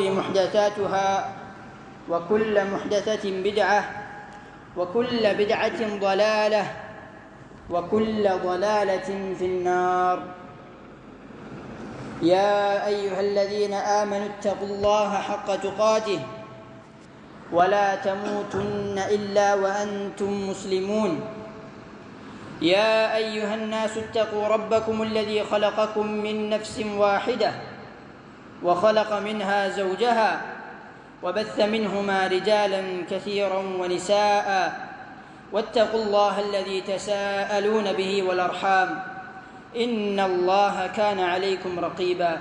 محدثاتها وكل محدثة بدعة وكل بدعة ضلالة وكل ضلالة في النار. يا أيها الذين آمنوا اتقوا الله حق تقاته ولا تموتن إلا وأنتم مسلمون. يا أيها الناس اتقوا ربكم الذي خلقكم من نفس واحدة وخلق منها زوجها وبث منهما رجالا كثيرا ونساء واتقوا الله الذي تساءلون به والأرحام إن الله كان عليكم رقيبا.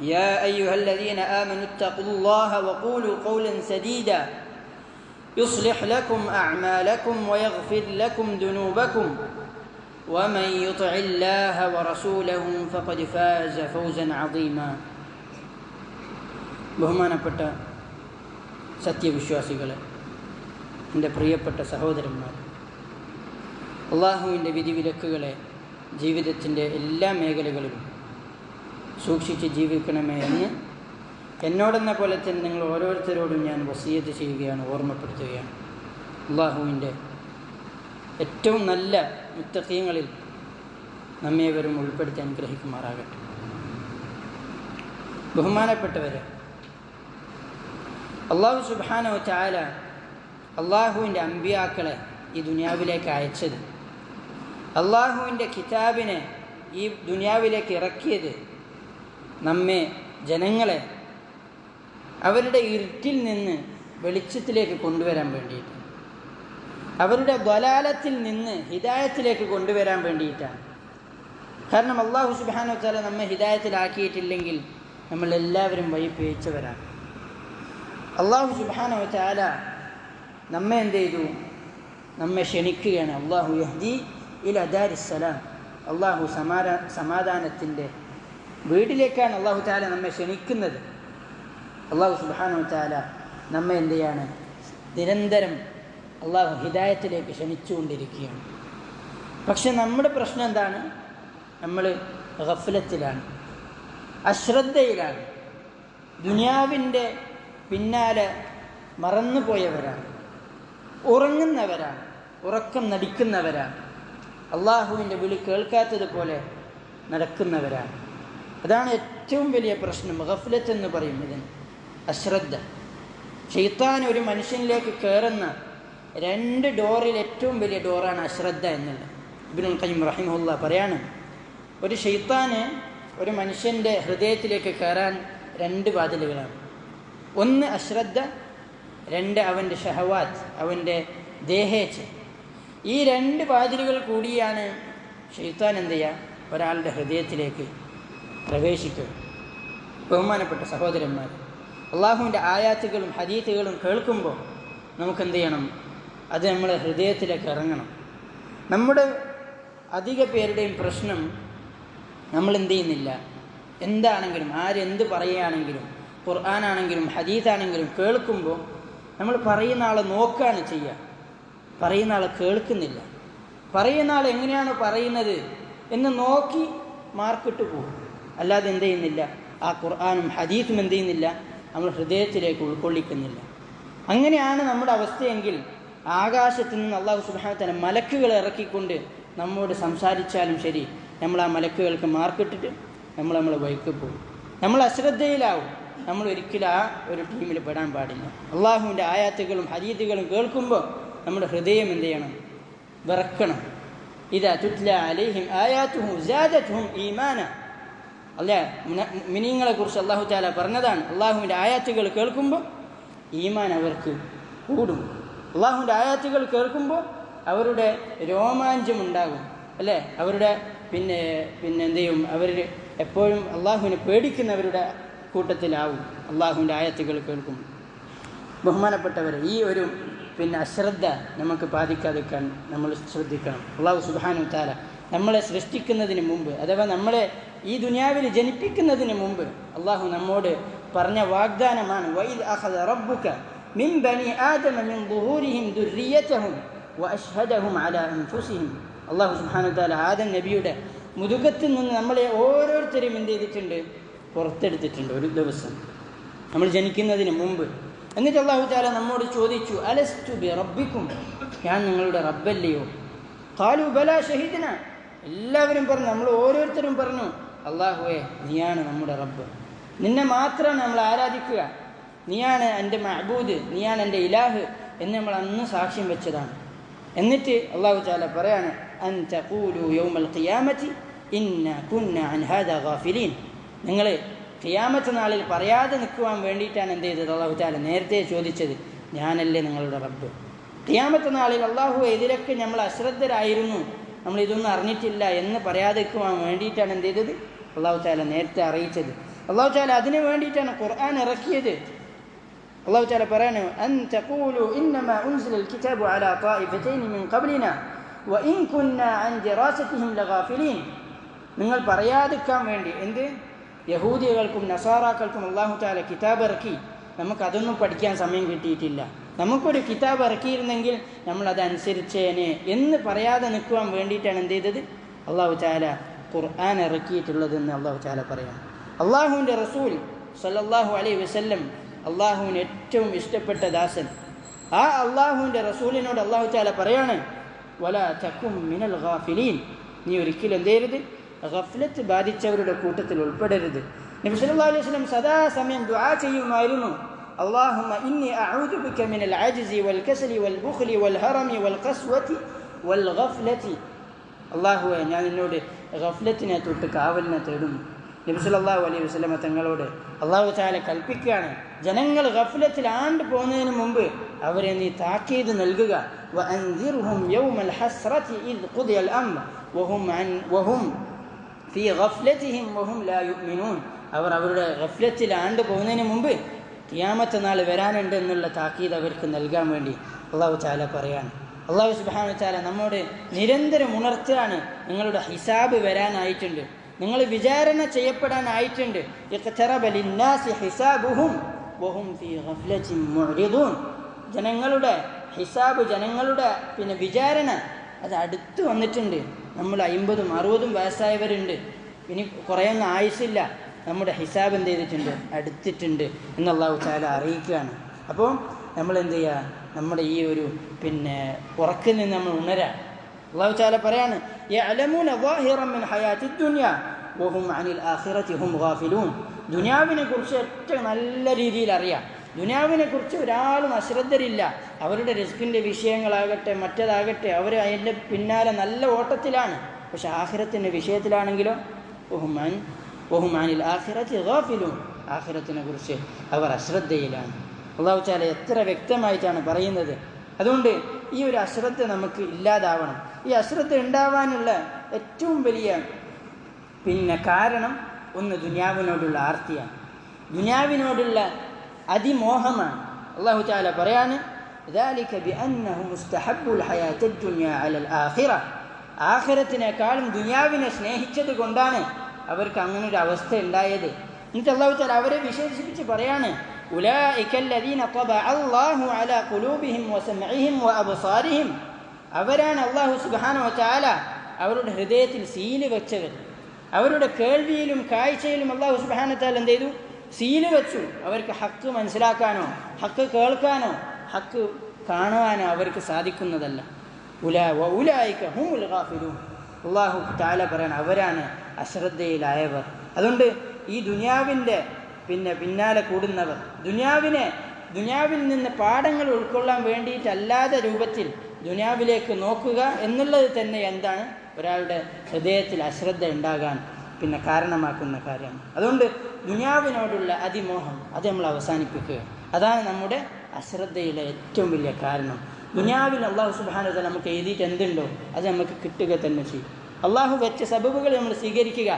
يا أيها الذين آمنوا اتقوا الله وقولوا قولا سديدا يصلح لكم أعمالكم ويغفر لكم ذنوبكم ومن يطع الله ورسوله فقد فاز فوزا عظيما. ബഹുമാനപ്പെട്ട സത്യവിശ്വാസികളെ, എൻ്റെ പ്രിയപ്പെട്ട സഹോദരന്മാർ, അള്ളാഹുവിൻ്റെ വിധിവിലക്കുകളെ ജീവിതത്തിൻ്റെ എല്ലാ മേഖലകളിലും സൂക്ഷിച്ച് ജീവിക്കണമേ എന്ന് എന്നോടെന്ന പോലെ തന്നെ നിങ്ങൾ ഓരോരുത്തരോടും ഞാൻ വസിയത്ത് ചെയ്യുകയാണ്, ഓർമ്മപ്പെടുത്തുകയാണ്. അള്ളാഹുവിൻ്റെ ഏറ്റവും നല്ല മുത്തഖീങ്ങളിൽ നമ്മേവരും ഉൾപ്പെടുത്തി അനുഗ്രഹിക്കുമാറാകട്ടെ. ബഹുമാനപ്പെട്ടവരെ, അള്ളാഹു സുബ്ഹാനഹു വ തആല അള്ളാഹുവിൻ്റെ അമ്പിയാക്കളെ ഈ ദുനിയാവിലേക്ക് അയച്ചത്, അള്ളാഹുവിൻ്റെ കിതാബിനെ ഈ ദുനിയാവിലേക്ക് ഇറക്കിയത് നമ്മെ ജനങ്ങളെ അവരുടെ ഇരുട്ടിൽ നിന്ന് വെളിച്ചത്തിലേക്ക് കൊണ്ടുവരാൻ വേണ്ടിയിട്ട്, അവരുടെ ദ്വലാലത്തിൽ നിന്ന് ഹിദായത്തിലേക്ക് കൊണ്ടുവരാൻ വേണ്ടിയിട്ടാണ്. കാരണം അള്ളാഹു സുബ്ഹാനഹു വ തആല നമ്മെ ഹിദായത്തിലാക്കിയിട്ടില്ലെങ്കിൽ നമ്മളെല്ലാവരും വഴി പിഴച്ചവരാണ്. അള്ളാഹു സുബ്ഹാനഹു വ തആല നമ്മെ എന്ത് ചെയ്തു? നമ്മെ ക്ഷണിക്കുകയാണ്. അള്ളാഹു യഹ്ദി ഇലാ ദാരിസ്സലാം, അള്ളാഹു സമാധാനത്തിൻ്റെ വീട്ടിലേക്കാണ് അള്ളാഹു തആല നമ്മെ ക്ഷണിക്കുന്നത്. അള്ളാഹു സുബ്ഹാനഹു വ തആല നമ്മെ എന്ത് ചെയ്യാണ്? നിരന്തരം അള്ളാഹു ഹിദായത്തിലേക്ക് ക്ഷണിച്ചുകൊണ്ടിരിക്കുകയാണ്. പക്ഷെ നമ്മുടെ പ്രശ്നം എന്താണ്? നമ്മൾ ഗഫ്ലത്തിലാണ്, അശ്രദ്ധയിലാണ്, ദുനിയാവിൻ്റെ പിന്നാലെ മറന്നുപോയവരാണ്, ഉറങ്ങുന്നവരാണ്, ഉറക്കം നടിക്കുന്നവരാണ്, അള്ളാഹുവിൻ്റെ വിളി കേൾക്കാത്തതുപോലെ നടക്കുന്നവരാണ്. അതാണ് ഏറ്റവും വലിയ പ്രശ്നം. ഗഫ്ലത്ത് എന്ന് പറയും ഇതിന്, അശ്രദ്ധ. ശൈത്താൻ ഒരു മനുഷ്യനിലേക്ക് കയറുന്ന രണ്ട് ഡോറിൽ ഏറ്റവും വലിയ ഡോറാണ് അശ്രദ്ധ എന്നുള്ളത്. ഇബ്നുൽ ഖയ്യിം റഹിമഹുല്ലാഹ് പറയാണ്, ഒരു ശൈത്താന് ഒരു മനുഷ്യൻ്റെ ഹൃദയത്തിലേക്ക് കയറാൻ രണ്ട് വാതിലുകളാണ്. ഒന്ന് അശ്രദ്ധ, രണ്ട് അവൻ്റെ ഷഹവാത്ത്, അവൻ്റെ ദേഹേച്ഛ. ഈ രണ്ട് വാതിലുകൾ കൂടിയാണ് ശൈത്താൻ എന്ത് ചെയ്യുക? ഒരാളുടെ ഹൃദയത്തിലേക്ക് പ്രവേശിക്കുക. ബഹുമാനപ്പെട്ട സഹോദരന്മാർ, അള്ളാഹുവിൻ്റെ ആയാത്തുകളും ഹദീത്തുകളും കേൾക്കുമ്പോൾ നമുക്കെന്ത് ചെയ്യണം? അത് നമ്മുടെ ഹൃദയത്തിലേക്ക് ഇറങ്ങണം. നമ്മുടെ അധിക പേരുടെയും പ്രശ്നം, നമ്മൾ എന്ത് ചെയ്യുന്നില്ല, എന്താണെങ്കിലും ആരെന്ത് പറയുകയാണെങ്കിലും, ഖുർആനാണെങ്കിലും ഹദീത്താണെങ്കിലും കേൾക്കുമ്പോൾ നമ്മൾ പറയുന്ന ആളെ നോക്കുകയാണ് ചെയ്യുക, പറയുന്ന ആളെ കേൾക്കുന്നില്ല. പറയുന്ന ആൾ എങ്ങനെയാണ് പറയുന്നത് എന്ന് നോക്കി മാർക്കിട്ട് പോകും. അല്ലാതെ എന്ത് ചെയ്യുന്നില്ല, ആ ഖുർആനും ഹദീത്തും എന്ത് ചെയ്യുന്നില്ല, നമ്മൾ ഹൃദയത്തിലേക്ക് ഉൾക്കൊള്ളിക്കുന്നില്ല. അങ്ങനെയാണ് നമ്മുടെ അവസ്ഥയെങ്കിൽ ആകാശത്ത് നിന്ന് അള്ളാഹു സുബ്ഹാനഹു വ തആല മലക്കുകൾ ഇറക്കിക്കൊണ്ട് നമ്മോട് സംസാരിച്ചാലും ശരി, നമ്മൾ ആ മലക്കുകൾക്ക് മാർക്കിട്ടിട്ട് നമ്മളെ വഴിക്ക് പോകും. നമ്മൾ അശ്രദ്ധയിലാവും. നമ്മൾ ഒരിക്കലും ആ ഒരു ടീമിൽ പെടാൻ പാടില്ല. അള്ളാഹുവിൻ്റെ ആയാത്തുകളും ഹദീത്തുകളും കേൾക്കുമ്പോൾ നമ്മുടെ ഹൃദയം എന്ത് ചെയ്യണം? വിറക്കണം. ഇദാ തുത്ല അലൈഹിം ആയാതുഹു സാദതുഹും ഈമാന. അല്ലേ, മുഅ്മിനീങ്ങളെ കുറിച്ച് അള്ളാഹു തആല പറഞ്ഞതാണ്, അള്ളാഹുവിൻ്റെ ആയാത്തുകൾ കേൾക്കുമ്പോൾ ഈമാൻ അവർക്ക് കൂടും. അള്ളാഹുവിൻ്റെ ആയാത്തുകൾ കേൾക്കുമ്പോൾ അവരുടെ രോമാഞ്ചമുണ്ടാകും. അല്ലേ, അവരുടെ പിന്നെ എന്ത് ചെയ്യും? അവർ എപ്പോഴും അള്ളാഹുവിനെ പേടിക്കുന്നവരുടെ കൂട്ടത്തിലാവും അള്ളാഹുവിൻ്റെ ആയത്തുകൾ കേൾക്കും. ബഹുമാനപ്പെട്ടവരെ, ഈ ഒരു അശ്രദ്ധ നമുക്ക് ബാധിക്കാതിരിക്കാൻ നമ്മൾ ശ്രദ്ധിക്കണം. അള്ളാഹു സുബ്ഹാനഹു വ തആല നമ്മളെ സൃഷ്ടിക്കുന്നതിന് മുമ്പ്, അഥവാ നമ്മളെ ഈ ദുനിയാവിൽ ജനിപ്പിക്കുന്നതിന് മുമ്പ് അള്ളാഹു നമ്മോട് പറഞ്ഞ വാഗ്ദാനമാണ്, വഇദ് അഖദ റബ്ബുക മിൻ ബനി ആദമ മിൻ ദുഹൂരിഹിം ദുർരിയ്യതഹും വഅശ്ഹദഹും അലാ അൻഫുസിഹിം. അള്ളാഹു സുബ്ഹാനഹു വ തആല ആദം നബിയുടെ മുതുകത്തിൽ നിന്ന് നമ്മളെ ഓരോരുത്തരെയും എന്ത് ചെയ്തിട്ടുണ്ട്? പുറത്തെടുത്തിട്ടുണ്ട്. ഒരു ദിവസം നമ്മൾ ജനിക്കുന്നതിന് മുമ്പ്. എന്നിട്ട് അല്ലാഹു തആല നമ്മോട് ചോദിച്ചു, അലസ്തു ബി റബ്ബിക്കും, ഞാൻ നിങ്ങളുടെ റബ്ബല്ലയോ? ഖാലു ബലാ ഷഹീദ്ന, എല്ലാവരും പറഞ്ഞു, നമ്മൾ ഓരോരുത്തരും പറഞ്ഞു, അല്ലാഹുവേ നീയാണ് നമ്മുടെ റബ്ബ്, നിന്നെ മാത്രമാണ് നമ്മൾ ആരാധിക്കുക, നീയാണ് എൻ്റെ മഅബൂദ്, നീയാണ് എൻ്റെ ഇലാഹ് എന്ന് നമ്മൾ അന്ന് സാക്ഷ്യം വെച്ചതാണ്. എന്നിട്ട് അല്ലാഹു തആല പറയാണ്, അൻ തഖൂലു യൗമൽ ഖിയാമത്തി ഇന്ന കുന്ന അൻ ഹാദാ ഗാഫിലീൻ, നിങ്ങൾ ഖിയാമത്ത് നാളിൽ പറയാതെ നിൽക്കുവാൻ വേണ്ടിയിട്ടാണ് എന്ത് ചെയ്തത്? അല്ലാഹു തആല നേരത്തെ ചോദിച്ചത്, ഞാനല്ലേ നിങ്ങളുടെ റബ്ബ്. ഖിയാമത്ത് നാളിൽ അല്ലാഹു ഇതിലൊക്കെ നമ്മൾ അശ്രദ്ധരായിരുന്നു, നമ്മൾ ഇതൊന്നും അറിഞ്ഞിട്ടില്ല എന്ന് പറയാതെ നിൽക്കുവാൻ വേണ്ടിയിട്ടാണ് എന്ത് ചെയ്തത്? അല്ലാഹു തആല നേരത്തെ അറിയിച്ചത്. അല്ലാഹു തആല അതിനു വേണ്ടിയിട്ടാണ് ഖുർആൻ ഇറക്കിയത്. അല്ലാഹു തആല പറയാണ്, അൻ തഖൂലു ഇന്നമാ ഉൻസിലൽ കിതാബു അലാ ത്വായിഫതൈനി മിൻ ഖബ്ലിനാ വഇൻ കുന്നാ അൻ ദിറാസതിഹിം ലഗാഫിലീൻ, നിങ്ങൾ പറയാതിരിക്കാൻ വേണ്ടി, എന്ത്? യഹൂദികൾക്കും നസാറാക്കൾക്കും അല്ലാഹു തആല കിതാബ് ഇറക്കി, നമുക്കതൊന്നും പഠിക്കാൻ സമയം കിട്ടിയിട്ടില്ല, നമുക്കൊരു കിതാബ് ഇറക്കിയിരുന്നെങ്കിൽ നമ്മളതനുസരിച്ചേനെ എന്ന് പറയാതെ നിൽക്കുവാൻ വേണ്ടിയിട്ടാണ് എന്ത് ചെയ്തത്? അല്ലാഹു തആല ഖുർആൻ ഇറക്കിയിട്ടുള്ളതെന്ന് അല്ലാഹു തആല പറയാം. അള്ളാഹുവിൻ്റെ റസൂൽ സല്ലല്ലാഹു അലൈഹി വസല്ലം അള്ളാഹുവിന് ഏറ്റവും ഇഷ്ടപ്പെട്ട ദാസൻ. ആ അള്ളാഹുവിൻ്റെ റസൂലിനോട് അല്ലാഹു തആല പറയാണ്, വലാ തകും മിനൽ ഗാഫിലീൻ, നീ ഒരിക്കലും എന്ത് ചെയ്യരുത്? ഗഫ്ലത്ത് ബാധിച്ചവരുടെ കൂട്ടത്തിൽ ഉൾപ്പെടരുത്. നബി സല്ലല്ലാഹു അലൈഹി വസല്ലം സദാസമയം ദുആ ചെയ്യുമായിരുന്നു, അല്ലാഹുമ്മ ഇന്നി അഊദു ബിക മിനൽ അജ്സി വൽ കസലി വൽ ബുഖ്ലി വൽ ഹറമി വൽ ഖസ്വതി വൽ ഗഫ്ലതി, അല്ലാഹുവേ ഞാൻ നിന്നോട് ഗഫ്ലത്തിനെ തൊട്ട് കാവലിനെ തേടുന്നു. നബി സല്ലല്ലാഹു അലൈഹി വസല്ലം തങ്ങളോട് അല്ലാഹു തആല കൽപ്പിക്കുകയാണ്, ജനങ്ങൾ ഗഫ്ലത്തിൽ ആണ്ട് പോകുന്നതിന് മുമ്പ് അവരെ നീ താക്കീത് നൽകുക. വഅൻദിർഹും യൗമൽ ഹസ്റതി ഇദ് ഖുദിയൽ അംർ വഹും ഫീ ഗഫ്ലതിഹിം വഹും ലാ യുഅ്മിനൂൻ, അവർ അവരുടെ ഗഫ്ലത്തിൽ ആണ്ട് പോകുന്നതിന് മുമ്പ് ഖിയാമത്ത് നാൾ വരാനുണ്ട് എന്നുള്ള താക്കീത് അവർക്ക് നൽകാൻ വേണ്ടി അല്ലാഹു തആല പറയാണ്. അല്ലാഹു സുബ്ഹാനഹു വ തആല നമ്മോട് നിരന്തരം ഉണർത്തുകയാണ്, നിങ്ങളുടെ ഹിസാബ് വരാനായിട്ടുണ്ട്, നിങ്ങൾ വിചാരണ ചെയ്യപ്പെടാനായിട്ടുണ്ട്. ഇഖ്തറബ ലിന്നാസി ഹിസാബുഹും വഹും ഫീ ഗഫ്ലത്തിൻ മുഅ്രിദൂൻ, ജനങ്ങളുടെ ഹിസാബ്, ജനങ്ങളുടെ വിചാരണ അത് അടുത്ത് വന്നിട്ടുണ്ട്. നമ്മൾ 50ഉം 60ഉം വയസ്സായവരുണ്ട്, ഇനി കുറേയൊന്നും ആയുസില്ല, നമ്മുടെ ഹിസാബ് എന്ത് ചെയ്തിട്ടുണ്ട്? അടുത്തിട്ടുണ്ട് എന്ന് അല്ലാഹു തആല അറിയിക്കുകയാണ്. അപ്പോൾ നമ്മൾ എന്ത് ചെയ്യുക? നമ്മുടെ ഈ ഒരു ഉറക്കിൽ നിന്ന് നമ്മൾ ഉണരാ. അല്ലാഹു തആല പറയാണ്, യഅലമൂന ളാഹിറൻ മിൻ ഹയാത്തിദ് ദുനിയ വഹും അനിൽ ആഖിറതി ഹും ഗാഫിലൂൻ, ദുനിയാവിനെ കുറിച്ച് ഏറ്റവും നല്ല രീതിയിൽ അറിയാം. ദുനിയാവിനെക്കുറിച്ച് ഒരാളും അശ്രദ്ധരില്ല. അവരുടെ റിസ്കിൻ്റെ വിഷയങ്ങളാകട്ടെ മറ്റേതാകട്ടെ അവർ അതിൻ്റെ പിന്നാലെ നല്ല ഓട്ടത്തിലാണ്. പക്ഷെ ആഖിറത്തിൻ്റെ വിഷയത്തിലാണെങ്കിലോ വഹുമാനിൽ ആഖിറത്തി ഗാഫിലൂൻ, ആഖിറത്തിനെ കുറിച്ച് അവർ അശ്രദ്ധയിലാണ്. അല്ലാഹു തആല എത്ര വ്യക്തമായിട്ടാണ് പറയുന്നത്. അതുകൊണ്ട് ഈ ഒരു അശ്രദ്ധ നമുക്ക് ഇല്ലാതാവണം. ഈ അശ്രദ്ധ ഉണ്ടാവാനുള്ള ഏറ്റവും വലിയ കാരണം ഒന്ന് ദുനിയാവിനോടുള്ള ആർത്തിയാണ്, ദുനിയാവിനോടുള്ള അതിമോഹമാണ്. അല്ലാഹു തആല പറയാണ്, ذلك بأنهم استحبوا الحياة الدنيا على الآخرة, ആഖിറത്തിനേക്കാളും ദുനിയാവിനെ സ്നേഹിച്ചത് കൊണ്ടാണ് അവർക്ക് അങ്ങനെ ഒരു അവസ്ഥ ഉണ്ടായത്. എന്നിട്ട് അല്ലാഹു തആല അവരെ വിശേഷിപ്പിച്ച് പറയാണ്, ഉലൈക الذين طبع الله على قلوبهم وسمعهم وأبصارهم, അവരാണ് അല്ലാഹു സുബ്ഹാനഹു വ തആല അവരുടെ ഹൃദയത്തിൽ സീല് വെച്ചവർ. അവരുടെ കേൾവിയിലും കാഴ്ചയിലും അല്ലാഹു സുബ്ഹാനഹു വ തആല എന്ത് ചെയ്തു? സീല് വെച്ചു. അവർക്ക് ഹക്ക് മനസ്സിലാക്കാനോ ഹക്ക് കേൾക്കാനോ ഹക്ക് കാണുവാനോ അവർക്ക് സാധിക്കുന്നതല്ല. ഉലൈക ഹുമുൽ ഗാഫിലൂൻ, അല്ലാഹു തആല പറയാണ് അവരാണ് അശ്രദ്ധയിലായവർ. അതുകൊണ്ട് ഈ ദുനിയാവിൻ്റെ പിന്നാലെ കൂടുന്നവർ, ദുനിയാവിൽ നിന്ന് പാഠങ്ങൾ ഉൾക്കൊള്ളാൻ വേണ്ടിയിട്ടല്ലാത്ത രൂപത്തിൽ ദുനിയാവിലേക്ക് നോക്കുക എന്നുള്ളത് തന്നെ എന്താണ് ഒരാളുടെ ഹൃദയത്തിൽ അശ്രദ്ധ ഉണ്ടാകാൻ കാരണമാക്കുന്ന കാര്യമാണ്. അതുകൊണ്ട് ദുനിയാവിനോടുള്ള അതിമോഹം അത് നമ്മൾ അവസാനിപ്പിക്കുക. അതാണ് നമ്മുടെ അശ്രദ്ധയുടെ ഏറ്റവും വലിയ കാരണം. ദുനിയാവിൽ അല്ലാഹു സുബ്ഹാനഹു വ തആല നമുക്ക് എഴുതിയിട്ട് എന്തുണ്ടോ അത് നമുക്ക് കിട്ടുക തന്നെ ചെയ്യും. അല്ലാഹു വെച്ച സബബുകൾ നമ്മൾ സ്വീകരിക്കുക.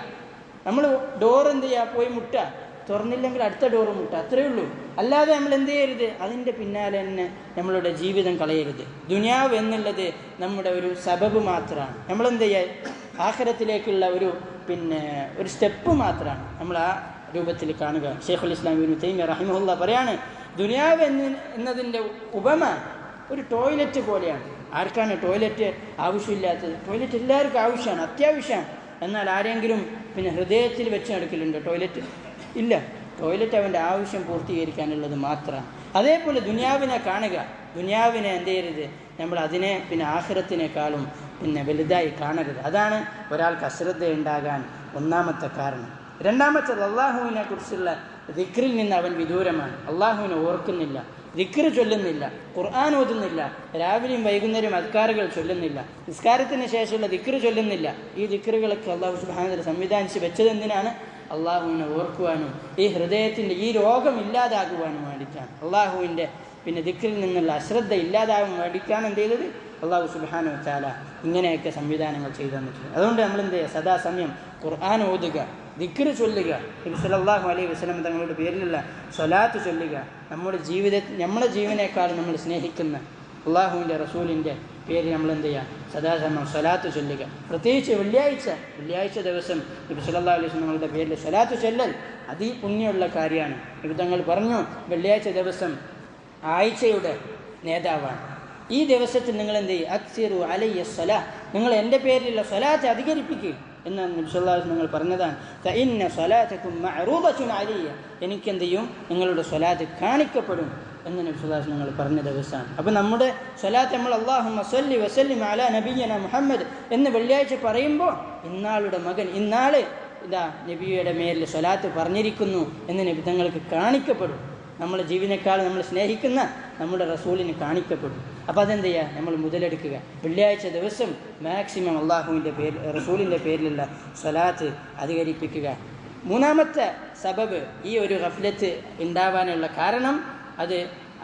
നമ്മൾ ഡോർ എന്ത് ചെയ്യുക? പോയി മുട്ടുക, തുറന്നില്ലെങ്കിൽ അടുത്ത ഡോറ് മുട്ടുക, അത്രയേ ഉള്ളൂ. അല്ലാതെ നമ്മൾ എന്ത് ചെയ്യരുത്? അതിൻ്റെ പിന്നാലെ തന്നെ നമ്മളുടെ ജീവിതം കളയരുത്. ദുനിയാവ് എന്നുള്ളത് നമ്മുടെ ഒരു സബബ് മാത്രമാണ്. നമ്മളെന്ത് ചെയ്യുക? ആഖിറത്തിലേക്കുള്ള ഒരു സ്റ്റെപ്പ് മാത്രമാണ് നമ്മൾ ആ രൂപത്തിൽ കാണുക. ശൈഖുൽ ഇസ്ലാം ഇബ്നു തൈമിയ്യ റഹിമഹുല്ലാ പറയാണ്, ദുനിയാവ് എന്നതിൻ്റെ ഉപമ ഒരു ടോയ്ലറ്റ് പോലെയാണ്. ആർക്കാണ് ടോയ്ലറ്റ് ആവശ്യമില്ലാത്തത്? ടോയ്ലറ്റ് എല്ലാവർക്കും ആവശ്യമാണ്, അത്യാവശ്യമാണ്. എന്നാൽ ആരെങ്കിലും ഹൃദയത്തിൽ വെച്ച് നടക്കലുണ്ടോ ടോയ്ലറ്റ്? ഇല്ല. ടോയ്ലറ്റ് അവൻ്റെ ആവശ്യം പൂർത്തീകരിക്കാനുള്ളത് മാത്രമാണ്. അതേപോലെ ദുനിയാവിനെ കാണുക, ദുനിയാവിനെ എന്ത് ചെയ്യരുത്, നമ്മൾ അതിനെ ആഖിറത്തിനേക്കാളും വലുതായി കാണരുത്. അതാണ് ഒരാൾക്ക് അശ്രദ്ധ ഉണ്ടാകാൻ ഒന്നാമത്തെ കാരണം. രണ്ടാമത്തേത് അള്ളാഹുവിനെ കുറിച്ചുള്ള ദിക്റിൽ നിന്ന് അവൻ വിദൂരമാണ്. അള്ളാഹുവിനെ ഓർക്കുന്നില്ല, ദിക്ർ ചൊല്ലുന്നില്ല, ഖുർആൻ ഓതുന്നില്ല, രാവിലെയും വൈകുന്നേരം അദ്കാറുകൾ ചൊല്ലുന്നില്ല, നിസ്കാരത്തിന് ശേഷമുള്ള ദിക്ർ ചൊല്ലുന്നില്ല. ഈ ദിക്റുകളൊക്കെ അള്ളാഹു സുബ്ഹാനഹു വ തആല സംവിധാനിച്ച് വെച്ചതെന്തിനാണ്? അള്ളാഹുവിനെ ഓർക്കുവാനും ഈ ഹൃദയത്തിൻ്റെ ഈ രോഗം ഇല്ലാതാകുവാനും വേണ്ടിയിട്ടാണ്. അള്ളാഹുവിൻ്റെ ദിക്റിൽ നിന്നുള്ള അശ്രദ്ധ ഇല്ലാതാകാൻ വേണ്ടിയിട്ടാണ് എന്ത് ചെയ്തത്? അള്ളാഹു സുബ്ഹാനഹു വ തആല ഇങ്ങനെയൊക്കെ സംവിധാനങ്ങൾ ചെയ്തു തന്നിട്ടുണ്ട്. അതുകൊണ്ട് നമ്മൾ എന്ത് ചെയ്യുക? സദാസമയം ഖുർആൻ ഓതുക, ദിക്ർ ചൊല്ലുക, നബി സല്ലല്ലാഹു അലൈഹി വസല്ലം തങ്ങളുടെ പേരിലുള്ള സ്വലാത്ത് ചൊല്ലുക. നമ്മുടെ ജീവനേക്കാൾ നമ്മൾ സ്നേഹിക്കുന്ന അള്ളാഹുവിൻ്റെ റസൂലിൻ്റെ പേര് നമ്മൾ എന്ത് ചെയ്യുക? സദാസമയം സ്വലാത്ത് ചൊല്ലുക. പ്രത്യേകിച്ച് വെള്ളിയാഴ്ച ദിവസം നബി സല്ലല്ലാഹു അലൈഹി വസല്ലം തങ്ങളുടെ പേരിൽ സ്വലാത്ത് ചൊല്ലൽ അതിപുണ്യമുള്ള കാര്യമാണ്. നബി തങ്ങൾ പറഞ്ഞു, വെള്ളിയാഴ്ച ദിവസം ആഴ്ചയുടെ നേതാവാണ്. ഈ ദിവസത്തിൽ നിങ്ങൾ എന്ത് ചെയ്യും? അക്സിറു അലയ്യ സ്വലാ, നിങ്ങൾ എൻ്റെ പേരിലുള്ള സ്വലാത്ത് അധികരിപ്പിക്കുക എന്നാണ് നബി സല്ലല്ലാഹു അലൈഹി വസല്ലം നിങ്ങൾ പറഞ്ഞതാണ്. ഫഇന്ന സ്വലാത്തകും മഅറൂദത്തുൻ അലയ്യ, എനിക്കെന്ത് ചെയ്യും? നിങ്ങളുടെ സ്വലാത്ത് കാണിക്കപ്പെടും എന്ന് നബി സല്ലല്ലാഹു അലൈഹി വസല്ലം നിങ്ങൾ പറഞ്ഞ ദിവസമാണ്. അപ്പോൾ നമ്മുടെ സ്വലാത്ത് നമ്മൾ അല്ലാഹുമ്മ സ്വല്ലി വസല്ലിം അലാ നബിയ്യന മുഹമ്മദ് എന്ന് വെള്ളിയാഴ്ച പറയുമ്പോൾ ഇന്നാളുടെ മകൻ ഇന്നാള് നബിയുടെ മേലിൽ സ്വലാത്ത് പറഞ്ഞിരിക്കുന്നു എന്ന് നബി തങ്ങൾക്ക് കാണിക്കപ്പെടും. നമ്മുടെ ജീവനേക്കാൾ നമ്മൾ സ്നേഹിക്കുന്ന നമ്മുടെ റസൂലിന് കാണിക്കപ്പെടും. അപ്പോൾ അതെന്ത് ചെയ്യുക? നമ്മൾ മുതലെടുക്കുക. വെള്ളിയാഴ്ച ദിവസം മാക്സിമം അള്ളാഹുവിൻ്റെ റസൂലിൻ്റെ പേരിലുള്ള സ്വലാത്ത് അധികരിപ്പിക്കുക. മൂന്നാമത്തെ സബബ്, ഈ ഒരു ഗഫ്ലത്ത് ഉണ്ടാവാനുള്ള കാരണം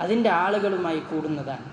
അതിൻ്റെ ആളുകളുമായി കൂടുന്നതാണ്,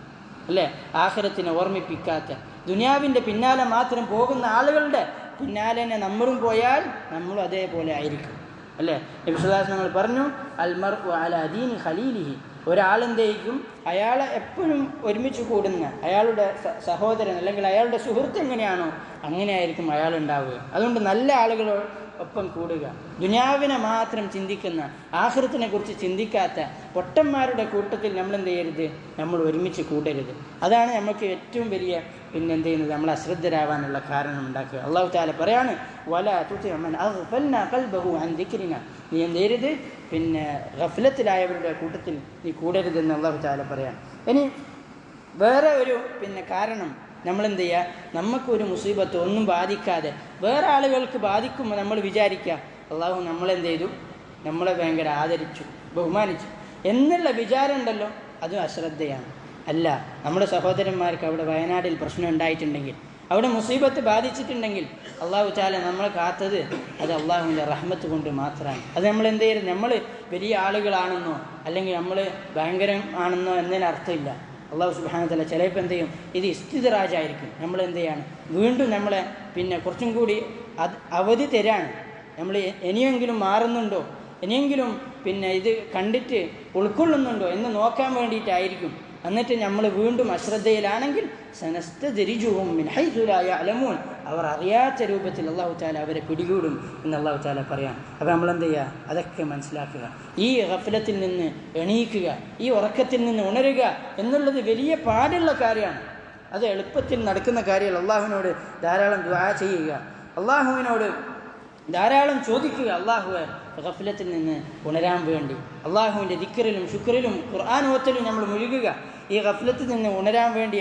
അല്ലേ? ആഖിറത്തിനെ ഓർമ്മിപ്പിക്കാത്ത, ദുനിയാവിൻ്റെ പിന്നാലെ മാത്രം പോകുന്ന ആളുകളുടെ പിന്നാലെ നമ്മളും പോയാൽ നമ്മളും അതേപോലെ ആയിരിക്കും, അല്ലേ? നബി സല്ലല്ലാഹു അലൈഹി വസല്ലം പറഞ്ഞു, അൽ മർഉ അലാ ദീനി ഖലീലിഹി, ഒരാളെന്തേക്കും അയാളെ എപ്പോഴും ഒരുമിച്ച് കൂടുന്ന അയാളുടെ സഹോദരൻ അല്ലെങ്കിൽ അയാളുടെ സുഹൃത്ത് എങ്ങനെയാണോ അങ്ങനെയായിരിക്കും അയാൾ ഉണ്ടാവുക. അതുകൊണ്ട് നല്ല ആളുകളോടൊപ്പം കൂടുക. ദുനിയാവിനെ മാത്രം ചിന്തിക്കുന്ന, ആഖിറത്തിനെ കുറിച്ച് ചിന്തിക്കാത്ത പൊട്ടന്മാരുടെ കൂട്ടത്തിൽ നമ്മൾ എന്ത് ചെയ്യരുത്? നമ്മൾ ഒരുമിച്ച് കൂടരുത്. അതാണ് നമുക്ക് ഏറ്റവും വലിയ എന്ത് ചെയ്യുന്നത്? നമ്മൾ അശ്രദ്ധരാവാനുള്ള കാരണം ഉണ്ടാക്കുക. അല്ലാഹു തആല പറയാണ്, വലാ തുതിഅ മൻ അഗ്ഫൽനാ ഖൽബഹു അൻ ദിക്രിനാ, നീ എന്ത് ചെയ്യരുത്? ഗഫ്ലത്തിലായവരുടെ കൂട്ടത്തിൽ നീ കൂടരുതെന്ന് അല്ലാഹു തആല പറയാം. ഇനി വേറെ ഒരു കാരണം, നമ്മളെന്ത് ചെയ്യുക? നമുക്കൊരു മുസീബത്ത് ഒന്നും ബാധിക്കാതെ വേറെ ആളുകൾക്ക് ബാധിക്കുമ്പോൾ നമ്മൾ വിചാരിക്കുക അള്ളാഹു നമ്മളെന്ത് ചെയ്തു? നമ്മളെ ഭയങ്കര ആദരിച്ചു, ബഹുമാനിച്ചു എന്നുള്ള വിചാരം ഉണ്ടല്ലോ, അതും അശ്രദ്ധയാണ്. അല്ല, നമ്മുടെ സഹോദരന്മാർക്ക് അവിടെ വയനാട്ടിൽ പ്രശ്നം ഉണ്ടായിട്ടുണ്ടെങ്കിൽ, അവിടെ മുസീബത്ത് ബാധിച്ചിട്ടുണ്ടെങ്കിൽ അള്ളാഹു തആല നമ്മളെ കാത്തത് അത് അള്ളാഹുവിൻ്റെ റഹ്മത്ത് കൊണ്ട് മാത്രമാണ്. അത് നമ്മൾ എന്ത് ചെയ്യരുത്? നമ്മൾ വലിയ ആളുകളാണെന്നോ അല്ലെങ്കിൽ നമ്മൾ ഭയങ്കരം ആണെന്നോ എന്നതിന് അർത്ഥമില്ല. അള്ളാഹു സുബ്ഹാനഹു വ തആല ചിലപ്പോൾ എന്ത് ചെയ്യും? ഇത് ഇസ്തിദ്റാജായിരിക്കും. നമ്മൾ എന്ത് ചെയ്യാണ്? വീണ്ടും നമ്മളെ കുറച്ചും കൂടി അവധി തരാണ്. നമ്മൾ ഇനിയെങ്കിലും മാറുന്നുണ്ടോ, ഇനിയെങ്കിലും ഇത് കണ്ടിട്ട് ഉൾക്കൊള്ളുന്നുണ്ടോ എന്ന് നോക്കാൻ വേണ്ടിയിട്ടായിരിക്കും. എന്നിട്ട് നമ്മൾ വീണ്ടും അശ്രദ്ധയിലാണെങ്കിൽ സനസ്തദ്രിജുഹും മിൻ ഹൈസു ലാ യഅലമൂൻ, അവർ അറിയാത്ത രൂപത്തിൽ അല്ലാഹു തആല അവരെ പിടികൂടും എന്ന് അല്ലാഹു തആല പറയാം. അപ്പോൾ നമ്മൾ എന്ത് ചെയ്യുക? അതൊക്കെ മനസ്സിലാക്കുക. ഈ ഗഫലത്തിൽ നിന്ന് എണീക്കുക, ഈ ഉറക്കത്തിൽ നിന്ന് ഉണരുക എന്നുള്ളത് വലിയ പാടുള്ള കാര്യമാണ്. അത് എളുപ്പത്തിൽ നടക്കുന്ന കാര്യമല്ല. അള്ളാഹുവിനോട് ധാരാളം ദുആ ചെയ്യുക, അള്ളാഹുവിനോട് ധാരാളം ചോദിക്കുക, അള്ളാഹുവെ ഗഫലത്തിൽ നിന്ന് ഉണരാൻ വേണ്ടി. അള്ളാഹുവിൻ്റെ ദിക്റിലും ശുക്റിലും ഖുർആൻ ഓത്തലും നമ്മൾ മുഴുകുക. ഈ ഗഫലത്തിൽ നിന്ന് ഉണരാൻ വേണ്ടി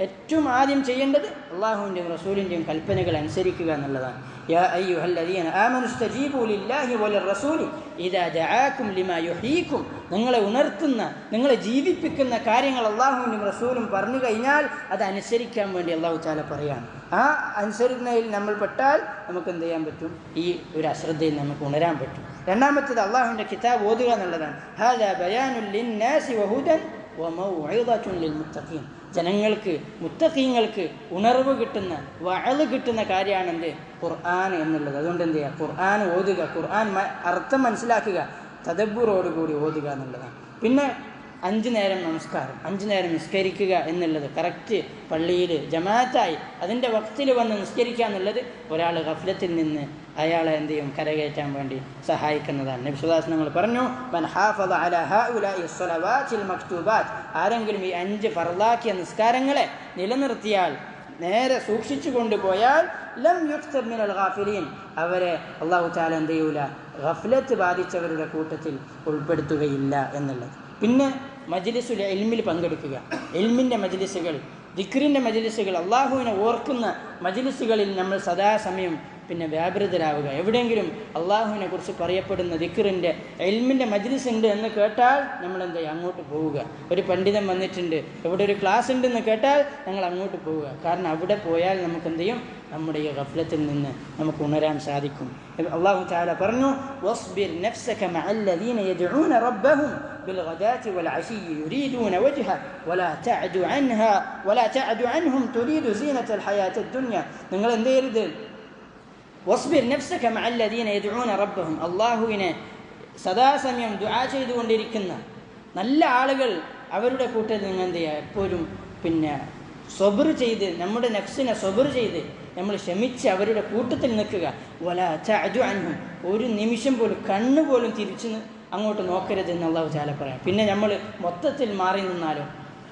ഏറ്റവും ആദ്യം ചെയ്യേണ്ടത് അള്ളാഹുവിൻ്റെയും റസൂലിൻ്റെയും കൽപ്പനകൾ അനുസരിക്കുക എന്നുള്ളതാണ്. യാ അയ്യുഹല്ലദീന ആമനു ഇസ്തജീബു ലില്ലാഹി വലിർറസൂലി ഇദാ ദഅാകും ലിമാ യുഹീകും, നിങ്ങളെ ഉണർത്തുന്ന, നിങ്ങളെ ജീവിപ്പിക്കുന്ന കാര്യങ്ങൾ അള്ളാഹുവിൻ്റെയും റസൂലും പറഞ്ഞു കഴിഞ്ഞാൽ അത് അനുസരിക്കാൻ വേണ്ടി അള്ളാഹു തആല പറയാണ്. ആ അനുസരിക്കുന്നതിൽ നമ്മൾ പെട്ടാൽ നമുക്ക് എന്ത് ചെയ്യാൻ പറ്റും? ഈ ഒരു അശ്രദ്ധയിൽ നമുക്ക് ഉണരാൻ പറ്റും. രണ്ടാമത്തേത് അള്ളാഹുവിൻ്റെ കിതാബ് ഓതുക എന്നുള്ളതാണ്. ഹാദാ ബയാനുൽ ലിന്നാസി വഹുദൻ വമൗഇദത്തുൻ ലിൽമുത്തഖീൻ, ജനങ്ങൾക്ക് മുത്തഖീങ്ങൾക്ക് ഉണർവ് കിട്ടുന്ന, വഅള് കിട്ടുന്ന കാര്യമാണെന്ത്? ഖുർആൻ എന്നുള്ളത്. അതുകൊണ്ട് എന്ത് ചെയ്യുക? ഖുർആൻ ഓതുക, ഖുർആൻ അർത്ഥം മനസ്സിലാക്കുക, തദബ്ബുറോടുകൂടി ഓതുക എന്നുള്ളതാണ്. പിന്നെ 5 നേരം നമസ്കാരം, 5 നേരം നിസ്കരിക്കുക എന്നുള്ളത്, കറക്റ്റ് പള്ളിയിൽ ജമാഅത്തായി അതിൻ്റെ വക്തിൽ വന്ന് നിസ്കരിക്കുക എന്നുള്ളത് ഒരാൾ ഗഫലത്തിൽ നിന്ന് അയാളെ എന്ത് ചെയ്യും? കരകയറ്റാൻ വേണ്ടി സഹായിക്കുന്നതാണ്. നബി സല്ലല്ലാഹു അലൈഹി വസല്ലം പറഞ്ഞു, മൻ ഹാഫള അലാ ഹൗലാഇ സ്വലവാതിൽ മക്തൂബാത്ത്, ആരെങ്കിലും ഈ 5 ഫർളാക്കിയ നിസ്കാരങ്ങളെ നിലനിർത്തിയാൽ, നേരെ സൂക്ഷിച്ചു കൊണ്ടുപോയാൽ, ലം യുക്തബ് മിനൽ ഗാഫിലീൻ, അവരെ അല്ലാഹു തആല എന്ത് ചെയ്യൂല? ഗഫ്ലത്ത് ബാധിച്ചവരുടെ കൂട്ടത്തിൽ ഉൾപ്പെടുത്തുകയില്ല എന്നുള്ളത്. പിന്നെ മജ്ലിസുൽ ഇൽമിൽ പങ്കെടുക്കുക, ഇൽമിൻ്റെ മജ്ലിസുകൾ, ദിക്റിൻ്റെ മജ്ലിസുകൾ, അള്ളാഹുവിനെ ഓർക്കുന്ന മജ്ലിസുകളിൽ നമ്മൾ സദാസമയം പിന്നെ വ്യാപൃതരാവുക. എവിടെയെങ്കിലും അള്ളാഹുവിനെ കുറിച്ച് പറയപ്പെടുന്ന ദിക്റിൻ്റെ ഇൽമിൻ്റെ മജ്ലിസ് ഉണ്ട് എന്ന് കേട്ടാൽ നമ്മൾ എന്ത് ചെയ്യുക, അങ്ങോട്ട് പോവുക. ഒരു പണ്ഡിതൻ വന്നിട്ടുണ്ട്, എവിടെ ഒരു ക്ലാസ് ഉണ്ടെന്ന് കേട്ടാൽ ഞങ്ങൾ അങ്ങോട്ട് പോവുക. കാരണം അവിടെ പോയാൽ നമുക്ക് എന്ത് ചെയ്യും, നമ്മുടെ ഈ ഗഫ്ലത്തിൽ നിന്ന് നമുക്ക് ഉണരാൻ സാധിക്കും. അള്ളാഹു തആല പറഞ്ഞു, വസ്ബിർ നഫ്സക മഅല്ലദീന യദ്ഊന റബ്ബഹും بالغداة والعشي يريدون وجهه ولا تعد عنهم تريد زينة الحياة الدنيا. നിങ്ങൾ എന്ത് ചെയ്യരുത്, വസ്ബിർ നഫ്സക മഅല്ലദീന യദ്ഊന റബ്ബഹും, അള്ളാഹുവിനെ സദാസമയം ദുആ ചെയ്തുകൊണ്ടിരിക്കുന്ന നല്ല ആളുകൾ അവരുടെ കൂട്ടത്തിൽ നിങ്ങൾ എന്ത് ചെയ്യുക, എപ്പോഴും പിന്നെ സബ്ർ ചെയ്ത്, നമ്മുടെ നഫ്സിനെ സബ്ർ ചെയ്ത് നമ്മൾ ക്ഷമിച്ച് അവരുടെ കൂട്ടത്തിൽ നിൽക്കുക. വലാ തഅദു അൻഹും, ഒരു നിമിഷം പോലും കണ്ണുപോലും തിരിച്ച് അങ്ങോട്ട് നോക്കരുത് എന്ന് അള്ളാഹു തആല പറയാം. പിന്നെ നമ്മൾ മൊത്തത്തിൽ മാറി നിന്നാലോ,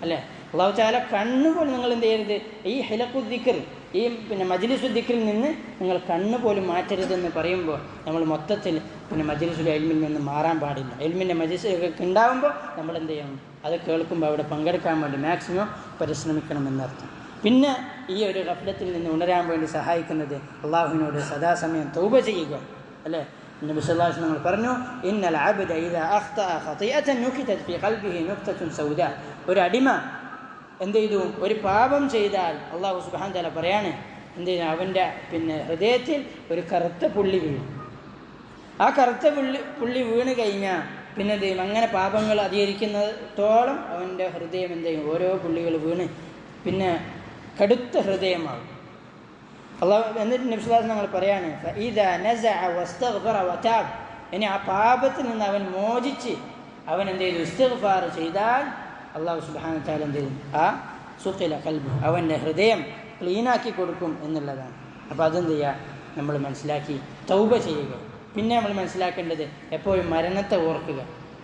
അല്ലേ? അള്ളാഹു തആല കണ്ണുപോലും നിങ്ങൾ എന്ത് ചെയ്യരുത്, ഈ ഹിലഖു ദിക്ർ, ഈ പിന്നെ മജ്ലിസു ദിക്റിൽ നിന്ന് നിങ്ങൾ കണ്ണുപോലും മാറ്റരുതെന്ന് പറയുമ്പോൾ നമ്മൾ മൊത്തത്തിൽ പിന്നെ മജ്ലിസുൽ ഇൽമിൽ നിന്ന് മാറാൻ പാടില്ല. ഇൽമിൻ്റെ മജ്ലിസ് ഉണ്ടാകുമ്പോൾ നമ്മൾ എന്ത് ചെയ്യണം, അത് കേൾക്കുമ്പോൾ അവിടെ പങ്കെടുക്കാൻ വേണ്ടി മാക്സിമം പരിശ്രമിക്കണമെന്നർത്ഥം. പിന്നെ ഈ ഒരു ഗഫ്ലത്തിൽ നിന്ന് ഉണരാൻ വേണ്ടി സഹായിക്കുന്നത് അള്ളാഹുവിനോട് സദാസമയം തൗബ ചെയ്യുക, അല്ലേ? നബി സല്ലല്ലാഹു അലൈഹി വസല്ലം പറഞ്ഞു, ഇന്നൽ അബ്ദ ഇദാ അഖ്തഅ ഖതിഅതൻ നുകിതത് ഫീ ഖൽബിഹി നുക്തത്തുൻ സൗദാ. ഒരു അടിമ എന്ത് ചെയ്തു, ഒരു പാപം ചെയ്താൽ അള്ളാഹു സുബ്ഹാനഹു വ തആല പറയാണ്, എന്ത് ചെയ്യുന്നു, അവൻ്റെ പിന്നെ ഹൃദയത്തിൽ ഒരു കറുത്ത പുള്ളി വീഴും. ആ കറുത്ത പുള്ളി വീണ് കഴിഞ്ഞാൽ പിന്നെ എന്ത് ചെയ്യും, അങ്ങനെ പാപങ്ങൾ അധികരിക്കുന്നതോളം അവൻ്റെ ഹൃദയം എന്ത് ചെയ്യും, ഓരോ പുള്ളികൾ വീണ് പിന്നെ കടുത്ത ഹൃദയമാകും. അള്ളാഹു എന്നിട്ട് നബി സല്ലല്ലാഹു അലൈഹി വസല്ലം പറയാണ്, ഫഇദാ നസഅ വസ്തഗ്ഫറ വതാബ്, ഇനി ആ പാപത്തിൽ നിന്ന് അവൻ മോചിച്ച് അവൻ എന്ത് ചെയ്തു, ഇസ്തിഗ്ഫാർ ചെയ്താൽ അള്ളാഹു സുബ്ഹാനഹു വ തആല എന്ത് ചെയ്യും, ആ സുഖില ഖൽബ്, അവൻ്റെ ഹൃദയം ക്ലീനാക്കി കൊടുക്കും എന്നുള്ളതാണ്. അപ്പോൾ അതെന്ത് ചെയ്യുക, നമ്മൾ മനസ്സിലാക്കി തൗബ ചെയ്യുക. പിന്നെ നമ്മൾ മനസ്സിലാക്കേണ്ടത് എപ്പോഴും മരണത്തെ ഓർക്കുക.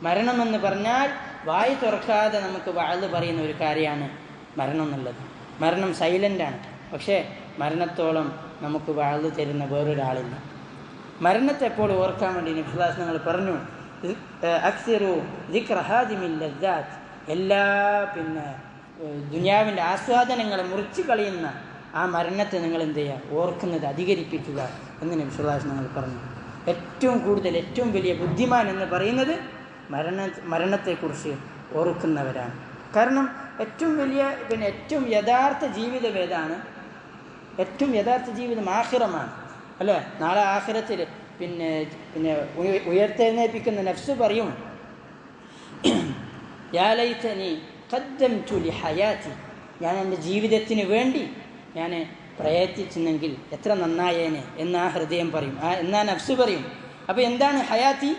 മരണമെന്ന് പറഞ്ഞാൽ വായി തുറക്കാതെ നമുക്ക് വഅദ് പറയുന്ന ഒരു കാര്യമാണ് മരണം എന്നുള്ളത്. മരണം സൈലൻ്റാണ്, പക്ഷേ മരണത്തോളം നമുക്ക് വഅദ് തരുന്ന വേറൊരാളില്ല. മരണത്തെ എപ്പോൾ ഓർക്കാൻ വേണ്ടി നബി സല്ലല്ലാഹു അലൈഹി വസല്ലം പറഞ്ഞു, അക്സിറു ദിക്റ ഹാദിമിൽ ലദ്ദാത്ത്, എല്ലാ പിന്നെ ദുനിയാവിൻ്റെ ആസ്വാദനങ്ങളെ മുറിച്ച് കളയുന്ന ആ മരണത്തെ നിങ്ങൾ എന്ത് ചെയ്യുക, ഓർക്കുന്നത് അധികരിപ്പിക്കുക എന്ന് നബി സല്ലല്ലാഹു അലൈഹി വസല്ലം പറഞ്ഞു. ഏറ്റവും കൂടുതൽ ഏറ്റവും വലിയ ബുദ്ധിമാൻ എന്ന് പറയുന്നത് മരണത്തെക്കുറിച്ച് ഓർക്കുന്നവരാണ്. കാരണം ഏറ്റവും വലിയ പിന്നെ ഏറ്റവും യഥാർത്ഥ ജീവിതം ഏതാണ്? ഏറ്റവും യഥാർത്ഥ ജീവിതം ആഖിറമാണ്, അല്ലേ? നാളെ ആഖിറത്തിൽ പിന്നെ ഉയർത്തെഴുന്നേൽപ്പിക്കുന്ന നഫ്സ് പറയും, യാ ലൈതനി ഖദ്ദംതു ലിഹയാതി, ഞാൻ എൻ്റെ ജീവിതത്തിന് വേണ്ടി ഞാൻ പ്രയത്നിച്ചെങ്കിൽ എത്ര നന്നായേനെ എന്നാ ഹൃദയം പറയും, എന്നാ നഫ്സ് പറയും. അപ്പോൾ എന്താണ് ഹയാത്തി?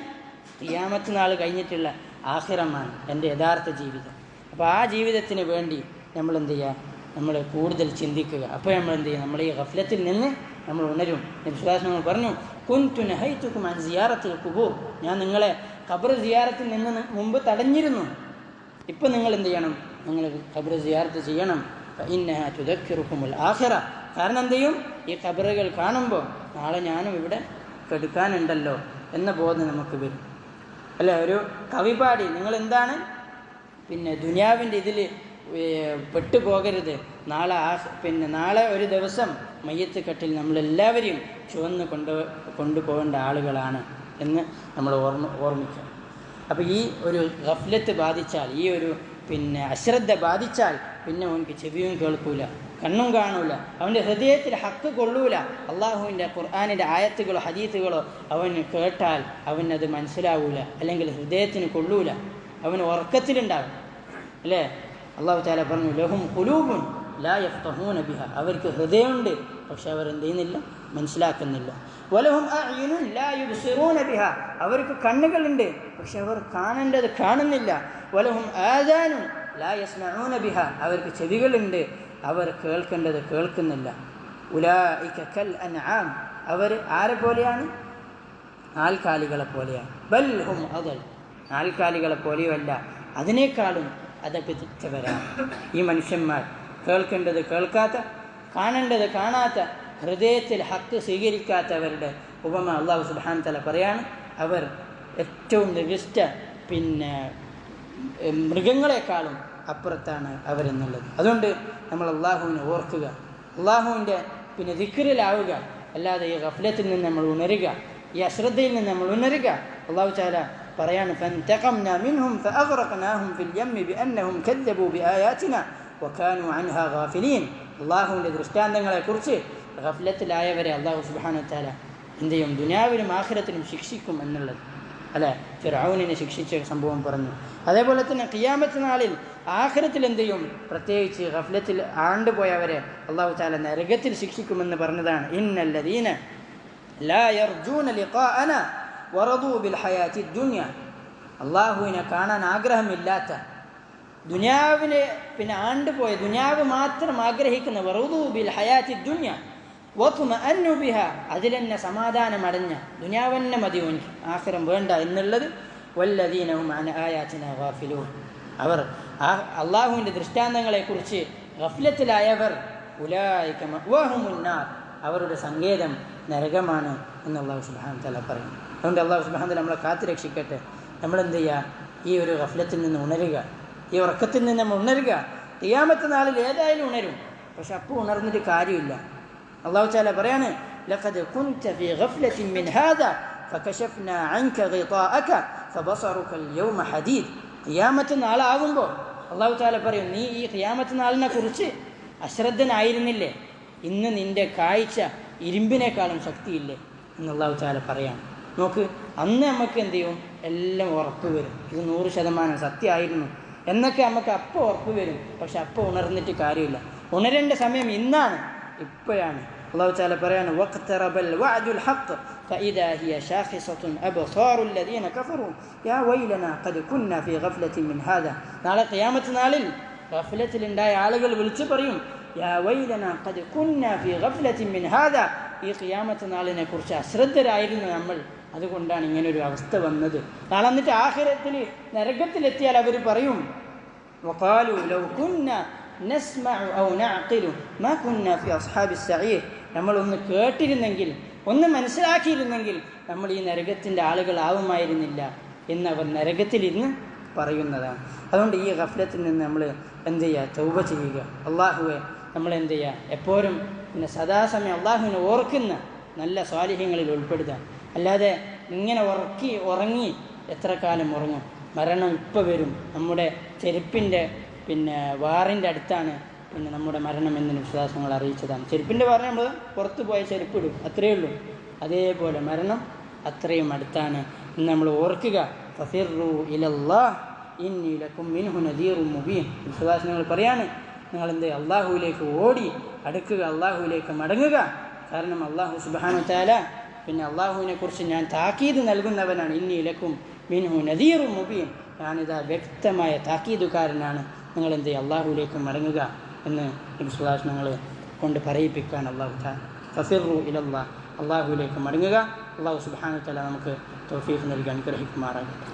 ഖിയാമത്ത് നാൾ കഴിഞ്ഞിട്ടുള്ള ആഖിറമാണ് എൻ്റെ യഥാർത്ഥ ജീവിതം. അപ്പോൾ ആ ജീവിതത്തിന് വേണ്ടി നമ്മൾ എന്ത് ചെയ്യുക, നമ്മൾ കൂടുതൽ ചിന്തിക്കുക. അപ്പോൾ നമ്മൾ എന്ത് ചെയ്യുക, നമ്മൾ ഈ ഗഫ്ലത്തിൽ നിന്ന് നമ്മൾ ഉണരും. നബി സല്ലല്ലാഹു അലൈഹി വസല്ലം പറഞ്ഞു, കുൻതു നഹൈതുകും അൻ സിയാറത്തിൽ ഖുബൂർ, ഞാൻ നിങ്ങളെ ഖബർ സിയാറത്തിൽ നിന്ന് മുമ്പ് തടഞ്ഞിരുന്നു. ഇപ്പം നിങ്ങൾ എന്ത് ചെയ്യണം, നിങ്ങൾ ഖബർ സിയാറത്ത് ചെയ്യണം. ഫഇന്നഹാ തുദക്കിറുകുമുൽ ആഖിറ, കാരണം എന്ത് ചെയ്യും, ഈ ഖബറുകൾ കാണുമ്പോൾ നാളെ ഞാനും ഇവിടെ കെടുക്കാനുണ്ടല്ലോ എന്ന ബോധം നമുക്ക് വരും, അല്ലേ? ഒരു കവി പാടി, നിങ്ങൾ എന്താണ് പിന്നെ ദുനിയാവിൻ്റെ ഇതിൽ പെട്ടുപോകരുത്, നാളെ ഒരു ദിവസം മയ്യത്ത് കെട്ടിൽ നമ്മളെല്ലാവരെയും ചുവന്ന് കൊണ്ടുപോകേണ്ട ആളുകളാണ് എന്ന് നമ്മൾ ഓർമ്മിക്കുക. അപ്പോൾ ഈ ഒരു ഗഫ്ലത്ത് ബാധിച്ചാൽ, ഈ ഒരു പിന്നെ അശ്രദ്ധ ബാധിച്ചാൽ പിന്നെ അവനക്ക് ചെവിയും കേൾക്കൂല, കണ്ണും കാണൂല, അവൻ്റെ ഹൃദയത്തിൽ ഹക്ക് കൊള്ളൂല. അള്ളാഹുവിൻ്റെ ഖുർആനിൻ്റെ ആയത്തുകളോ ഹദീത്തുകളോ അവന് കേട്ടാൽ അവനത് മനസ്സിലാവൂല, അല്ലെങ്കിൽ ഹൃദയത്തിന് കൊള്ളൂല, അവന് ഉറക്കത്തിലുണ്ടാവും, അല്ലേ? അള്ളാഹു തആല പറഞ്ഞു, ലഹും ഖുലൂബുൻ ലാ യഫ്ഖഹൂന ബിഹ, അവർക്ക് ഹൃദയമുണ്ട് പക്ഷെ അവർ എന്ത് ചെയ്യുന്നില്ല, മനസ്സിലാക്കുന്നില്ല. വലഹും അഅ്യുനുൻ ലാ യുബ്സിറൂന ബിഹ, അവർക്ക് കണ്ണുകളുണ്ട് പക്ഷെ അവർ കാണേണ്ടത് കാണുന്നില്ല. വലഹും ആദാനുൻ ലാ യസ്മഊന ബിഹ, അവർക്ക് ചെവികളുണ്ട് അവർ കേൾക്കേണ്ടത് കേൾക്കുന്നില്ല. ഉലൈക കൽ അൻആം, അവർ ആരെ പോലെയാണ്? നാൽക്കാലികളെ പോലെയാണ്. ബൽ ഹും അദൽ, നാൽക്കാലികളെ പോലെയല്ല, അതിനേക്കാളും അതപതിച്ചവരാണ് ഈ മനുഷ്യന്മാർ. കേൾക്കേണ്ടത് കേൾക്കാത്ത, കാണേണ്ടത് കാണാത്ത, ഹൃദയത്തിൽ ഹക്ക് സ്വീകരിക്കാത്തവരുടെ ഉപമ അല്ലാഹു സുബ്ഹാനഹു വ തആല പറയാണ്, അവർ ഏറ്റവും നികൃഷ്ട മൃഗങ്ങളെക്കാളും അപ്പുറത്താണ് അവരെന്നുള്ളത്. അതുകൊണ്ട് നമ്മൾ അള്ളാഹുവിനെ ഓർക്കുക, അള്ളാഹുവിൻ്റെ ദിക്റിലാവുക. അല്ലാതെ ഈ ഗഫ്ലത്തിൽ നിന്ന് നമ്മൾ ഉണരുക, ഈ അശ്രദ്ധയിൽ നിന്ന് നമ്മൾ ഉണരുക. അള്ളാഹു തആല പറയാണ്, ഫൻതഖംനാ മിൻഹും ഫഅഗ്റഖ്നാഹും ഫിൽ യമ്മി ബിഅന്നഹും കദ്ദബൂ ബിആയാതിനാ വകാനൂ അൻഹാ ഗാഫിലീൻ. അള്ളാഹുവിൻ്റെ ദൃഷ്ടാന്തങ്ങളെക്കുറിച്ച് ഗഫ്ലത്തിലായവരെ അള്ളാഹു സുബ്ഹാനഹു വ തആല എന്ത് ചെയ്യും? ദുനിയാവിലും ആഖിറത്തിലും ശിക്ഷിക്കും എന്നുള്ളത് അല്ലെ. ഫിർഔനിനെ ശിക്ഷിച്ച സംഭവം പറഞ്ഞു. അതേപോലെ തന്നെ ഖിയാമത്ത് നാളിൽ ആഖിറത്തിൽ എന്ത് ചെയ്യും? പ്രത്യേകിച്ച് ഗഫ്ലത്തിൽ ആണ്ടുപോയവരെ അള്ളാഹു തആല നരകത്തിൽ ശിക്ഷിക്കുമെന്ന് പറഞ്ഞതാണ്. ഇന്നല്ലദീന ലാ യർജൂന ലിഖാഅനാ വറദൂ ബിൽ ഹയാത്തി ദുനിയ. അള്ളാഹുവിനെ കാണാൻ ആഗ്രഹമില്ലാത്ത, ദുനിയാവിനെ ആണ്ടുപോയ, ദുനിയാവ് മാത്രം ആഗ്രഹിക്കുന്ന, വറദൂ ബിൽ ഹയാത്തി ദുനിയ വത്മഅന്നു ബിഹ, അതിൽ തന്നെ സമാധാനമടഞ്ഞ, ദുനിയാവന്നെ മതി എനിക്ക്, ആഖിറം വേണ്ട എന്നുള്ളത്. വല്ലദീന ഹും അൻ ആയാതിനാ ഗാഫിലൂൻ, അവർ അള്ളാഹുവിൻ്റെ ദൃഷ്ടാന്തങ്ങളെക്കുറിച്ച് ഗഫ്ലത്തിലായവർ, ഉലൈക മഅ്വാഹുമുൻ നാർ, അവരുടെ സങ്കേതം നരകമാണ് എന്ന് അള്ളാഹു സുബ്ഹാനഹു വ തആല പറയുന്നു. അതുകൊണ്ട് അള്ളാഹു സുബ്ഹാനഹു വ തആല നമ്മളെ കാത്തുരക്ഷിക്കട്ടെ. നമ്മളെന്ത് ചെയ്യുക? ഈ ഒരു ഗഫ്ലത്തിൽ നിന്ന് ഉണരുക, ഈ ഉറക്കത്തിൽ നിന്ന് നമ്മൾ ഉണരുക. ഖിയാമത്ത് നാളിൽ ഏതായാലും ഉണരും, പക്ഷെ അപ്പോൾ ഉണർന്നിട്ട് കാര്യമില്ല. അള്ളാഹു തആല പറയാണ്, ലഖദ് കുൻത ഫീ ഗഫ്ലത്തിൻ മിൻ ഹാദാ ഫകശഫ്നാ അൻക ഗിതാഅക ഫബസറുക അൽയൗമ ഹദീദ്. ഖിയാമത്ത് നാളാകുമ്പോൾ അള്ളാഹു തആല പറയും, നീ ഈ ഖിയാമത്ത് നാളിനെ കുറിച്ച് അശ്രദ്ധനായിരുന്നില്ലേ, ഇന്ന് നിന്റെ കാഴ്ച ഇരുമ്പിനേക്കാളും ശക്തിയില്ലേ എന്ന് അള്ളാഹു തആല പറയാണ്. നോക്ക്, അന്ന് നമുക്ക് എന്ത് ചെയ്യും? എല്ലാം ഉറപ്പ് വരും, ഇത് 100% സത്യമായിരുന്നു എന്നൊക്കെ നമുക്ക് അപ്പോൾ ഉറപ്പ് വരും. പക്ഷെ അപ്പോൾ ഉണർന്നിട്ട് കാര്യമില്ല. ഉണരേണ്ട സമയം ഇന്നാണ്, ഇപ്പോഴാണ്. അള്ളാഹു തആല പറയാണ്, വഖ്തറബൽ വഅദുൽ ഹഖ് ഫഇദാ ഹിയ ശാഖിസത്തുൻ അബ്സാറുൽ ലദീന കഫറൂ യാ വൈലനാ ഖദ് കുന്നാ ഫീ ഗഫ്ലത്തിൻ മിൻ ഹാദാ. നാളെ ഖിയാമത്ത് നാളിൽ ഗഫ്ലത്തിലുണ്ടായ ആളുകൾ വിളിച്ചു പറയും, യാ വൈലനാ ഖദ് കുന്നാ ഫീ ഗഫ്ലത്തിൻ മിൻ ഹാദാ, ഈ ഖിയാമത്ത് നാളിനെ കുറിച്ച് അശ്രദ്ധരായിരുന്നു നമ്മൾ, അതുകൊണ്ടാണ് ഇങ്ങനൊരു അവസ്ഥ വന്നത്. നാളെ എന്നിട്ട് ആഖിറത്തിൽ നരകത്തിലെത്തിയാൽ അവർ പറയും, വഖാലൂ ലൗ കുന്നാ നസ്മഉ ഔ നഅഖിലു മാ കുന്നാ ഫീ അസ്ഹാബിസ് സഈർ, നമ്മളൊന്ന് കേട്ടിരുന്നെങ്കിൽ, ഒന്ന് മനസ്സിലാക്കിയിരുന്നെങ്കിൽ നമ്മൾ ഈ നരകത്തിൻ്റെ ആളുകളാവുമായിരുന്നില്ല എന്നവർ നരകത്തിലിരുന്ന് പറയുന്നതാണ്. അതുകൊണ്ട് ഈ ഗഫ്ലത്തിൽ നിന്ന് നമ്മൾ എന്ത് ചെയ്യുക? തൗബ ചെയ്യുക. അള്ളാഹുവെ നമ്മൾ എന്ത് ചെയ്യുക? എപ്പോഴും സദാസമയം അള്ളാഹുവിനെ ഓർക്കുന്ന നല്ല സ്വാലിഹ്യങ്ങളിൽ ഉൾപ്പെടുക. അല്ലാതെ ഇങ്ങനെ ഉറങ്ങി എത്ര കാലം ഉറങ്ങും? മരണം ഇപ്പോൾ വരും. നമ്മുടെ ചെരുപ്പിൻ്റെ വാറിൻ്റെ അടുത്താണ് നമ്മുടെ മരണം എന്ന് വിശ്വാസങ്ങൾ അറിയിച്ചതാണ്. ചെരുപ്പിൻ്റെ വാറ് നമ്മൾ പുറത്ത് പോയ ചെരുപ്പിടും, അത്രയേ ഉള്ളൂ. അതേപോലെ മരണം അത്രയും അടുത്താണ് എന്ന് നമ്മൾ ഓർക്കുക. ഫഫിറു ഇലല്ലാഹ് ഇന്നി ലക്കും മിൻഹു നദീറും മുബീൻ. വിശ്വാസങ്ങൾ പറയാണ്, നിങ്ങളെന്ത്? അള്ളാഹുവിലേക്ക് ഓടി അടുക്കുക, അള്ളാഹുവിലേക്ക് മടങ്ങുക. കാരണം അള്ളാഹു സുബ്ഹാനഹു വ തആല അള്ളാഹുവിനെ കുറിച്ച് ഞാൻ താക്കീത് നൽകുന്നവനാണ്. ഇന്നി ലക്കും മിൻഹു നദീറും മുബീൻ, ഞാനിതാ വ്യക്തമായ താക്കീതുകാരനാണ്. നിങ്ങളെന്ത്? അള്ളാഹുവിലേക്ക് മടങ്ങുക എന്ന് വിശ്വാസങ്ങൾ കൊണ്ട് പറയിപ്പിക്കുകയാണ് അള്ളാഹു തആല. ഫഫിറു ഇലല്ലാഹ്, അള്ളാഹുവിലേക്ക് മടങ്ങുക. അള്ളാഹു സുബ്ഹാനഹു വ തആല നമുക്ക് തൗഫീഖ് നൽകി അനുഗ്രഹിക്കുമാറാകട്ടെ.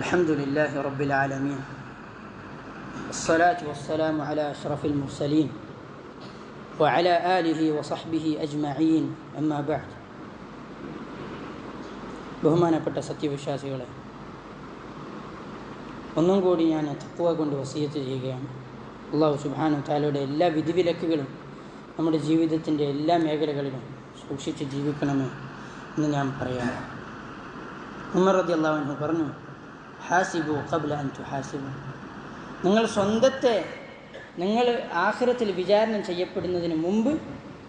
الحمد لله رب العالمين والصلاة والسلام على أشرف المرسلين وعلى آله وصحبه أجمعين أما بعد. ബഹുമാനപ്പെട്ട സത്യവിശ്വാസികളെ, ഒന്നും കൂടി ഞാൻ തഖ്വ കൊണ്ട് വസിയത്ത് ചെയ്യുകയാണ്. അല്ലാഹു സുബ്ഹാനഹു വ തആലയുടെ എല്ലാ വിധിവിലക്കുകളും നമ്മുടെ ജീവിതത്തിൻ്റെ എല്ലാ മേഖലകളിലും സൂക്ഷിച്ച് ജീവിക്കണമേ എന്ന് ഞാൻ പറയാം. ഉമർ റളിയല്ലാഹു അൻഹു പറഞ്ഞു, ഹാസിബു ഖബ്ല അൻ തുഹാസിബു, നിങ്ങൾ സ്വന്തത്തെ നിങ്ങൾ ആഖിറത്തിൽ വിചാരണ ചെയ്യപ്പെടുന്നതിന് മുമ്പ്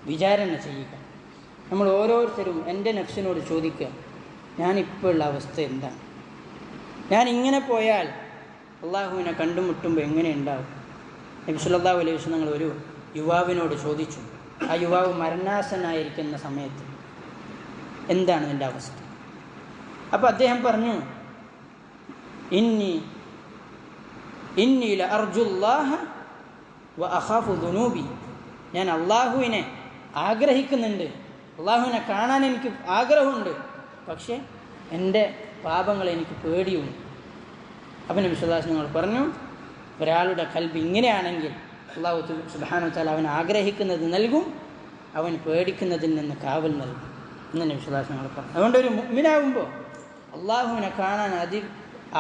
വിചാരണ ചെയ്യുക. നമ്മൾ ഓരോരുത്തരും എൻ്റെ നഫ്സിനോട് ചോദിക്കുക, ഞാനിപ്പോൾ ഉള്ള അവസ്ഥ എന്താണ്? ഞാൻ ഇങ്ങനെ പോയാൽ അള്ളാഹുവിനെ കണ്ടുമുട്ടുമ്പോൾ എങ്ങനെ ഉണ്ടാവും? നബി സല്ലല്ലാഹു അലൈഹി വസല്ലം ഞങ്ങൾ ഒരു യുവാവിനോട് ചോദിച്ചു. ആ യുവാവ് മരണാസന്നായിരിക്കുന്ന സമയത്ത് എന്താണ് എൻ്റെ അവസ്ഥ? അപ്പോൾ അദ്ദേഹം പറഞ്ഞു, ഇന്നി ലഅർജുല്ലാഹ വ അഖാഫു ദുനൂബി, ഞാൻ അള്ളാഹുവിനെ ആഗ്രഹിക്കുന്നുണ്ട്, അള്ളാഹുവിനെ കാണാൻ എനിക്ക് ആഗ്രഹമുണ്ട്, പക്ഷേ എൻ്റെ പാപങ്ങൾ എനിക്ക് പേടിയുണ്ട്. അപ്പം നബി സല്ലല്ലാഹു അലൈഹി വസല്ലം പറഞ്ഞു, ഒരാളുടെ ഖൽബ് ഇങ്ങനെയാണെങ്കിൽ അല്ലാഹു സുബ്ഹാനഹു വ തആല അവൻ ആഗ്രഹിക്കുന്നത് നൽകും, അവൻ പേടിക്കുന്നതിൽ നിന്ന് കാവൽ നൽകും എന്ന് നബി സല്ലല്ലാഹു അലൈഹി വസല്ലം പറഞ്ഞു. അതുകൊണ്ട് ഒരു മുഅ്മിനാകുമ്പോൾ അള്ളാഹുവിനെ കാണാൻ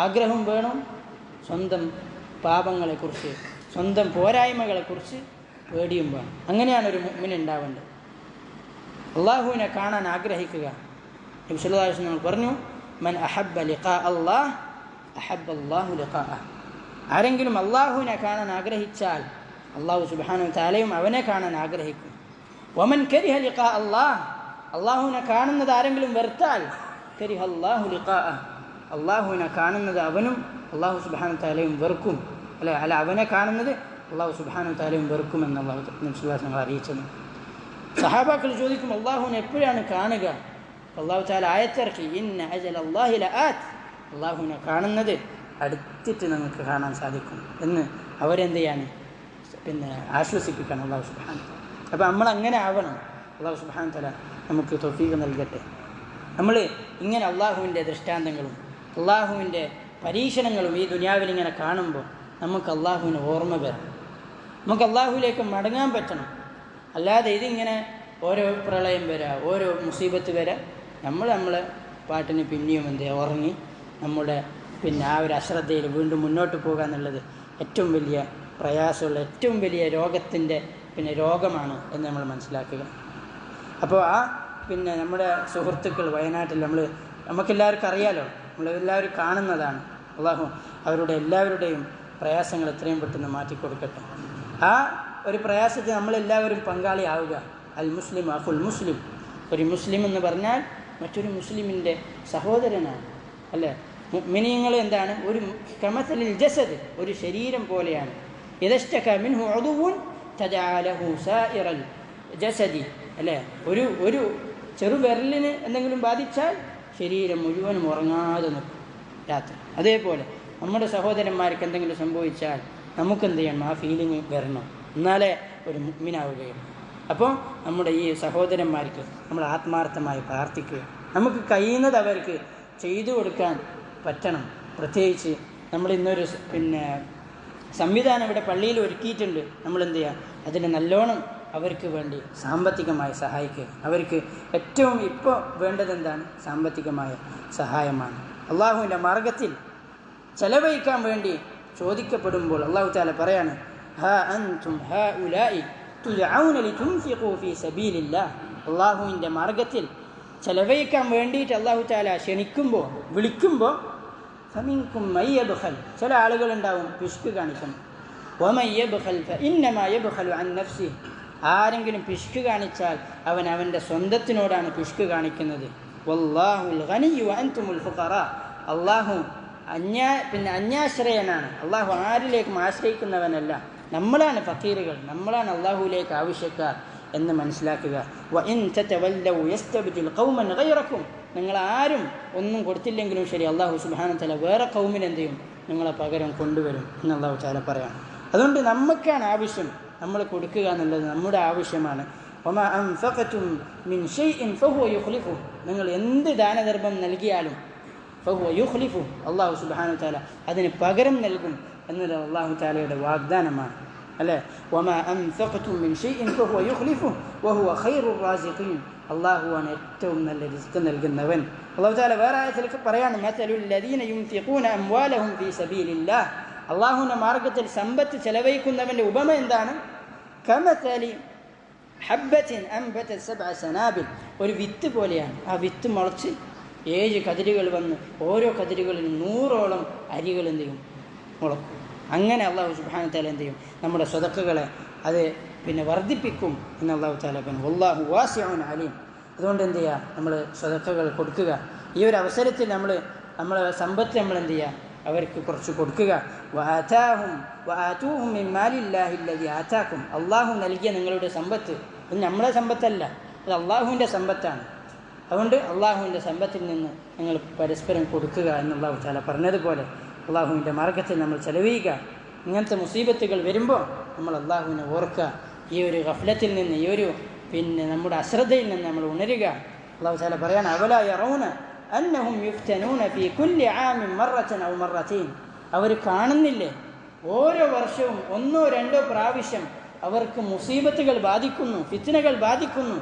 ആഗ്രഹം വേണം, സ്വന്തം പാപങ്ങളെക്കുറിച്ച് സ്വന്തം പോരായ്മകളെക്കുറിച്ച് പേടിയും വേണം. അങ്ങനെയാണ് ഒരു മുഅ്മിൻ ഉണ്ടാവേണ്ടത്. അള്ളാഹുവിനെ കാണാൻ ആഗ്രഹിക്കുക. നബി സല്ലല്ലാഹു അലൈഹി വസല്ലം പറഞ്ഞു, മൻ അഹബ്ബ ലിഖാ അല്ലാഹ് അഹബ്ബ അല്ലാഹു ലിഖാഅഹ്. ആരെങ്കിലും അള്ളാഹുവിനെ കാണാൻ ആഗ്രഹിച്ചാൽ അള്ളാഹു സുബ്ഹാനഹു വ തആലയും അവനെ കാണാൻ ആഗ്രഹിക്കും. വമൻ കരിഹ ലിഖാ അല്ലാഹ്, അള്ളാഹുവിനെ കാണുന്നത് ആരെങ്കിലും വെറുത്താൽ കരിഹ അല്ലാഹു ലിഖാഅഹ്, അള്ളാഹുവിനെ കാണുന്നത് അവനും അള്ളാഹു സുബ്ഹാനഹു വ തആലയും വെറുക്കും. അല്ല അവനെ കാണുന്നത് അള്ളാഹു സുബ്ഹാനഹു വ തആലയും വെറുക്കുമെന്ന് അള്ളാഹു നബി സല്ലല്ലാഹു അലൈഹി വസല്ലം അറിയിച്ചത്. സഹാബാക്കൾ ചോദിക്കും, അള്ളാഹുവിനെ എപ്പോഴാണ് കാണുക? അള്ളാഹു തആല ആയത്തിറക്കി, ഇന്ന അജല അല്ലാഹി ലആത്, അള്ളാഹുവിനെ കാണുന്നത് അടുത്തിട്ട് നമുക്ക് കാണാൻ സാധിക്കും എന്ന് അവരെന്ത് ചെയ്യാണ് ആശ്വസിപ്പിക്കണം അള്ളാഹു സുബ്ഹാനഹു വ തആല. അപ്പോൾ നമ്മൾ അങ്ങനെ ആവണം. അള്ളാഹു സുബ്ഹാനഹു വ തആല നമുക്ക് തൗഫീഖ് നൽകട്ടെ. നമ്മൾ ഇങ്ങനെ അള്ളാഹുവിൻ്റെ ദൃഷ്ടാന്തങ്ങളും അള്ളാഹുവിൻ്റെ പരീക്ഷണങ്ങളും ഈ ദുനിയാവിൽ ഇങ്ങനെ കാണുമ്പോൾ നമുക്ക് അള്ളാഹുവിന് ഓർമ്മ വരണം, നമുക്ക് അള്ളാഹുവിലേക്ക് മടങ്ങാൻ പറ്റണം. അല്ലാതെ ഇതിങ്ങനെ ഓരോ പ്രളയം വരാ, ഓരോ മുസീബത്ത് വരാ, നമ്മളെ പാട്ടിന് പിന്നെയും ഉറങ്ങി നമ്മുടെ ആ ഒരു അശ്രദ്ധയിൽ വീണ്ടും മുന്നോട്ട് പോകുക എന്നുള്ളത് ഏറ്റവും വലിയ പ്രയാസമുള്ള ഏറ്റവും വലിയ രോഗത്തിൻ്റെ രോഗമാണ് എന്ന് നമ്മൾ മനസ്സിലാക്കുക. അപ്പോൾ നമ്മുടെ സുഹൃത്തുക്കൾ വയനാട്ടിൽ നമുക്കെല്ലാവർക്കും അറിയാലോ, നമ്മളെല്ലാവരും കാണുന്നതാണ്. അള്ളാഹു അവരുടെ എല്ലാവരുടെയും പ്രയാസങ്ങൾ എത്രയും പെട്ടെന്ന് മാറ്റിക്കൊടുക്കട്ടെ. ആ ഒരു പ്രയാസത്തിൽ നമ്മളെല്ലാവരും പങ്കാളിയാവുക. അൽ മുസ്ലിം അഖുൽ മുസ്ലിം, ഒരു മുസ്ലിം എന്ന് പറഞ്ഞാൽ മറ്റൊരു മുസ്ലിമിൻ്റെ സഹോദരനാണ്, അല്ലേ? മുഅ്മിനീങ്ങൾ എന്താണ്? ഒരു കമസലിൽ ജസദ്, ഒരു ശരീരം പോലെയാണ്. ഇദശ്തക മിൻഹു ഉദുവുൻ തദഅ ലഹു സായിറൽ ജസദി, അല്ലേ? ഒരു ചെറുവിരലിന് എന്തെങ്കിലും ബാധിച്ചാൽ ശരീരം മുഴുവനും ഉറങ്ങാതെ നിൽക്കും രാത്രി. അതേപോലെ നമ്മുടെ സഹോദരന്മാർക്ക് എന്തെങ്കിലും സംഭവിച്ചാൽ നമുക്കെന്ത് ചെയ്യണം? ആ ഫീലിംഗ് വരണം, എന്നാലേ ഒരു മുഅ്മിനാവുകയുള്ളൂ. അപ്പോൾ നമ്മുടെ ഈ സഹോദരന്മാർക്ക് നമ്മൾ ആത്മാർത്ഥമായി പ്രാർത്ഥിക്കുക. നമുക്ക് കഴിയുന്നത് അവർക്ക് ചെയ്തു കൊടുക്കാൻ പറ്റണം. പ്രത്യേകിച്ച് നമ്മൾ ഇന്നൊരു സംവിധാനം ഇവിടെ പള്ളിയിൽ ഒരുക്കിയിട്ടുണ്ട്. നമ്മളെന്ത് ചെയ്യുക? അതിന് നല്ലോണം അവർക്ക് വേണ്ടി സാമ്പത്തികമായി സഹായിക്കുക. അവർക്ക് ഏറ്റവും ഇപ്പോൾ വേണ്ടത് എന്താണ്? സാമ്പത്തികമായ സഹായമാണ്. അള്ളാഹുവിൻ്റെ മാർഗത്തിൽ ചെലവഴിക്കാൻ വേണ്ടി ചോദിക്കപ്പെടുമ്പോൾ അള്ളാഹു തആല പറയാണ്, ഹാ അൻതും ഹൗലാഇ തുദഊന ലിതുൻഫിഖൂ ഫീ സബീലില്ലാഹ്. അള്ളാഹുവിൻ്റെ മാർഗത്തിൽ ചെലവഴിക്കാൻ വേണ്ടിയിട്ട് അള്ളാഹു തആല ക്ഷണിക്കുമ്പോൾ, വിളിക്കുമ്പോൾ, ഫമിൻകും മൻ യബ്ഖൽ, ചില ആളുകളുണ്ടാവും പിശുക്ക് കാണിക്കണം. വമൻ യബ്ഖൽ ഫഇന്നമാ യബ്ഖലു അൻ നഫ്സിഹി, ആരെങ്കിലും പിശുക്ക് കാണിച്ചാൽ അവൻ അവൻ്റെ സ്വന്തത്തിനോടാണ് പിശുക്ക് കാണിക്കുന്നത്. വല്ലാഹുൽ ഗനിയ്യു വഅൻതുമുൽ ഫുഖറാ, അള്ളാഹു അന്യാശ്രയനാണ്. അള്ളാഹു ആരിലേക്കും ആശ്രയിക്കുന്നവനല്ല. നമ്മളാണ് ഫക്കീറുകൾ, നമ്മളാണ് അള്ളാഹുവിലേക്ക് ആവശ്യക്കാർ എന്ന് മനസ്സിലാക്കുക. വഇൻ തതവല്ലൗ യസ്തബ്ദിൽ ഖൗമൻ ഗൈറക്കും, നിങ്ങളാരും ഒന്നും കൊടുത്തില്ലെങ്കിലും ശരി അള്ളാഹു സുബ്ഹാനഹു വ തആല വേറെ ഖൗമിനെ എന്ത് ചെയ്യും? നിങ്ങളെ പകരം കൊണ്ടുവരും എന്ന് അള്ളാഹു തആല പറയാം. അതുകൊണ്ട് നമുക്കാണ് ആവശ്യം, നമ്മൾ കൊടുക്കുക എന്നുള്ളത് നമ്മുടെ ആവശ്യമാണ്. വമാ അൻഫഖതും മിൻ ഷൈഇൻ ഫഹുവ യുഖ്ലിഫുഹു, നിങ്ങൾ എന്ത് ദാനധർമ്മം നൽകിയാലും ഫഹുവ യുഖ്ലിഫുഹു, അള്ളാഹു സുബ്ഹാനഹു വ തആല അതിന് പകരം നൽകും എന്നത് അള്ളാഹു തആലയുടെ വാഗ്ദാനമാണ്, അല്ലേ? വമാ അൻഫഖതും മിൻ ഷൈഇൻ ഫഹുവ യുഖ്ലിഫുഹു വഹുവ ഖൈറുർ റാസിഖീൻ, അള്ളാഹുവാണ് ഏറ്റവും നല്ല റിസ്ക് നൽകുന്നവൻ. അള്ളാഹു തആല വേറെ ആയത്തിൽ പറയാണ്, മതലുൽ ലദീന യുൻഫിഖൂന അംവാലഹും ഫീ സബീലില്ലാഹ്, അള്ളാഹുവിൻ്റെ മാർഗത്തിൽ സമ്പത്ത് ചെലവഴിക്കുന്നവൻ്റെ ഉപമ എന്താണ്? കമതലി ഹബ്ബത്തിൻ അൻബതത് സബ്അ സനാബിൽ, ഒരു വിത്ത് പോലെയാണ്. ആ വിത്ത് മുളച്ച് 7 കതിരുകൾ വന്ന് ഓരോ കതിരുകളിലും 100ഓളം അരികൾ എന്ത് ചെയ്യും? മുളക്കും. അങ്ങനെ അള്ളാഹു സുബ്ഹാനഹു വ തആല എന്ത് ചെയ്യും? നമ്മുടെ സ്വതക്കകളെ അത് വർദ്ധിപ്പിക്കും എന്ന് അള്ളാഹു തആല പറഞ്ഞു. വല്ലാഹു വാസിഉൻ അലീം. അതുകൊണ്ട് എന്ത് ചെയ്യുക? നമ്മൾ സ്വതക്കകൾ കൊടുക്കുക. ഈ ഒരു അവസരത്തിൽ നമ്മളെ സമ്പത്ത് നമ്മൾ എന്ത് ചെയ്യുക? അവർക്ക് കുറച്ച് കൊടുക്കുക. വആതൂഹും മിൻ മാലില്ലാഹി അല്ലദീ ആതാക്കും, അള്ളാഹു നൽകിയ നിങ്ങളുടെ സമ്പത്ത് അത് നമ്മളെ സമ്പത്തല്ല, അത് അള്ളാഹുവിൻ്റെ സമ്പത്താണ്. അതുകൊണ്ട് അള്ളാഹുവിൻ്റെ സമ്പത്തിൽ നിന്ന് നിങ്ങൾ പരസ്പരം കൊടുക്കുക എന്ന് അള്ളാഹു തആല പറഞ്ഞതുപോലെ അള്ളാഹുവിൻ്റെ മാർഗത്തിൽ നമ്മൾ ചെലവഴിക്കുക. ഇങ്ങനത്തെ മുസീബത്തുകൾ വരുമ്പോൾ നമ്മൾ അള്ളാഹുവിനെ ഓർക്കുക. ഈ ഒരു ഗഫ്ലത്തിൽ നിന്ന്, ഈ ഒരു നമ്മുടെ അശ്രദ്ധയിൽ നിന്ന് നമ്മൾ ഉണരുക. അള്ളാഹു തആല പറയാണ്, അവലാ യറൗന അന്നഹും യുഫ്തനൂന ഫീ കുല്ലി ആമിൻ മറത്തൻ ഔ മറത്തൈൻ, അവർ കാണുന്നില്ലേ? ഓരോ വർഷവും 1 or 2 പ്രാവശ്യം അവർക്ക് മുസീബത്തുകൾ ബാധിക്കുന്നു, ഫിത്നകൾ ബാധിക്കുന്നു.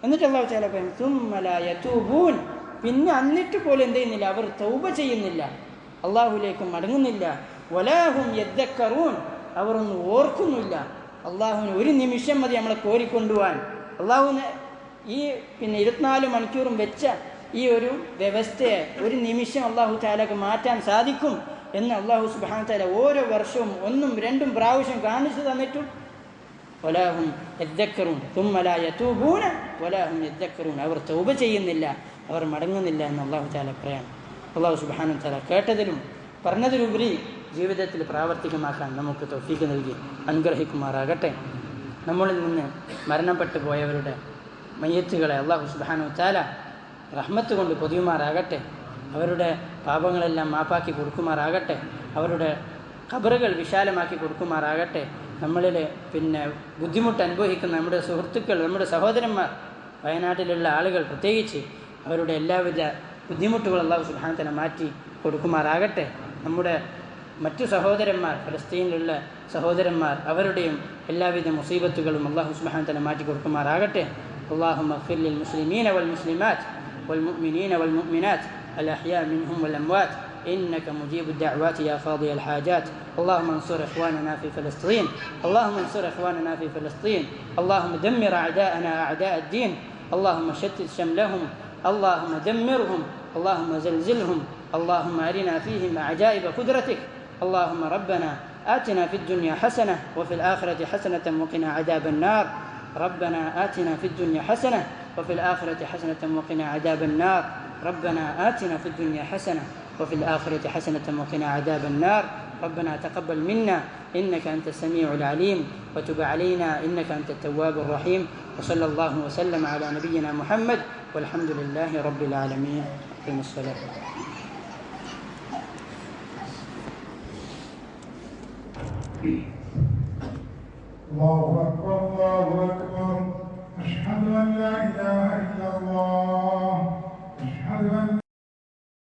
എന്നിട്ട് അല്ലാഹു തആല പറയും സുമ്മ ലാ യതൂബൂൻ, പിന്നെ എന്നിട്ട് പോലും എന്ത് ചെയ്യുന്നില്ല? അവർ തൗബ ചെയ്യുന്നില്ല, അള്ളാഹുലേക്ക് മടങ്ങുന്നില്ല. വലാഹും യദ്ദക്കറൂൻ, അവർ ഒന്നും ഓർക്കുന്നില്ല. അള്ളാഹുവിന് ഒരു നിമിഷം മതി നമ്മളെ കോരിക്കൊണ്ടുപോകാൻ. അള്ളാഹുവിന് ഈ 24 മണിക്കൂറും വെച്ച ഈ ഒരു വ്യവസ്ഥയെ ഒരു നിമിഷം അള്ളാഹു തആലക്ക് മാറ്റാൻ സാധിക്കും എന്ന് അള്ളാഹു സുബ്ഹാനഹു തആല ഓരോ വർഷവും 1ഉം 2ഉം പ്രാവശ്യം കാണിച്ചു തന്നിട്ടും വലാഹും യദ്ദക്കറൂൻ സുമ്മ ലാ യതൂബൂന വലാഹും യദ്ദക്കറൂൻ, അവർ തൗബ ചെയ്യുന്നില്ല, അവർ മടങ്ങുന്നില്ല എന്ന് അള്ളാഹു തആല പറയാണ്. അള്ളാഹു സുബ്ഹാനഹു തആല കേട്ടതിലും പറഞ്ഞതിലുപരി ജീവിതത്തിൽ പ്രാവർത്തികമാക്കാൻ നമുക്ക് തൗഫീഖ് നൽകി അനുഗ്രഹിക്കുമാറാകട്ടെ. നമ്മളിൽ നിന്ന് മരണപ്പെട്ടു പോയവരുടെ മയ്യത്തുകളെ അള്ളാഹു സുബ്ഹാനഹു തആല റഹ്മത്ത് കൊണ്ട് പൊതിയുമാറാകട്ടെ. അവരുടെ പാപങ്ങളെല്ലാം മാപ്പാക്കി കൊടുക്കുമാറാകട്ടെ. അവരുടെ ഖബറുകൾ വിശാലമാക്കി കൊടുക്കുമാറാകട്ടെ. നമ്മളിൽ ബുദ്ധിമുട്ട് അനുഭവിക്കുന്ന നമ്മുടെ സുഹൃത്തുക്കൾ, നമ്മുടെ സഹോദരന്മാർ, വയനാട്ടിലുള്ള ആളുകൾ പ്രത്യേകിച്ച് അവരുടെ എല്ലാവിധ ബുദ്ധിമുട്ടുകൾ അല്ലാഹു സുബ്ഹാനഹു തആല മാറ്റി കൊടുക്കുമാറാകട്ടെ. നമ്മുടെ മറ്റു സഹോദരന്മാർ, ഫലസ്തീനിലുള്ള സഹോദരന്മാർ, അവരുടെയും എല്ലാവിധ മുസീബത്തുകളും അല്ലാഹു സുബ്ഹാനഹു തആല മാറ്റി കൊടുക്കുമാറാകട്ടെ. اللهم اغفر للمسلمين والمسلمات والمؤمنين والمؤمنات الأحياء منهم والأموات إنك مجيب الدعوات يا قاضي الحاجات. اللهم انصر إخواننا في فلسطين، اللهم انصر إخواننا في فلسطين. اللهم دمر أعداءنا أعداء الدين، اللهم شتت شملهم، اللهم دمرهم، اللهم زلزلهم، اللهم أرنا فيهم عجائب قدرتك. اللهم ربنا آتنا في الدنيا حسنة وفي الآخرة حسنة وقنا عذاب النار. ربنا آتنا في الدنيا حسنة وفي الآخرة حسنة وقنا عذاب النار. ربنا آتنا في الدنيا حسنة وفي الآخرة حسنة وقنا عذاب النار. ربنا تقبل منا إنك أنت السميع العليم وتب علينا إنك أنت التواب الرحيم. وصلى الله وسلم على نبينا محمد والحمد لله رب العالمين. أقم الصلاة. الله أكبر الله أكبر.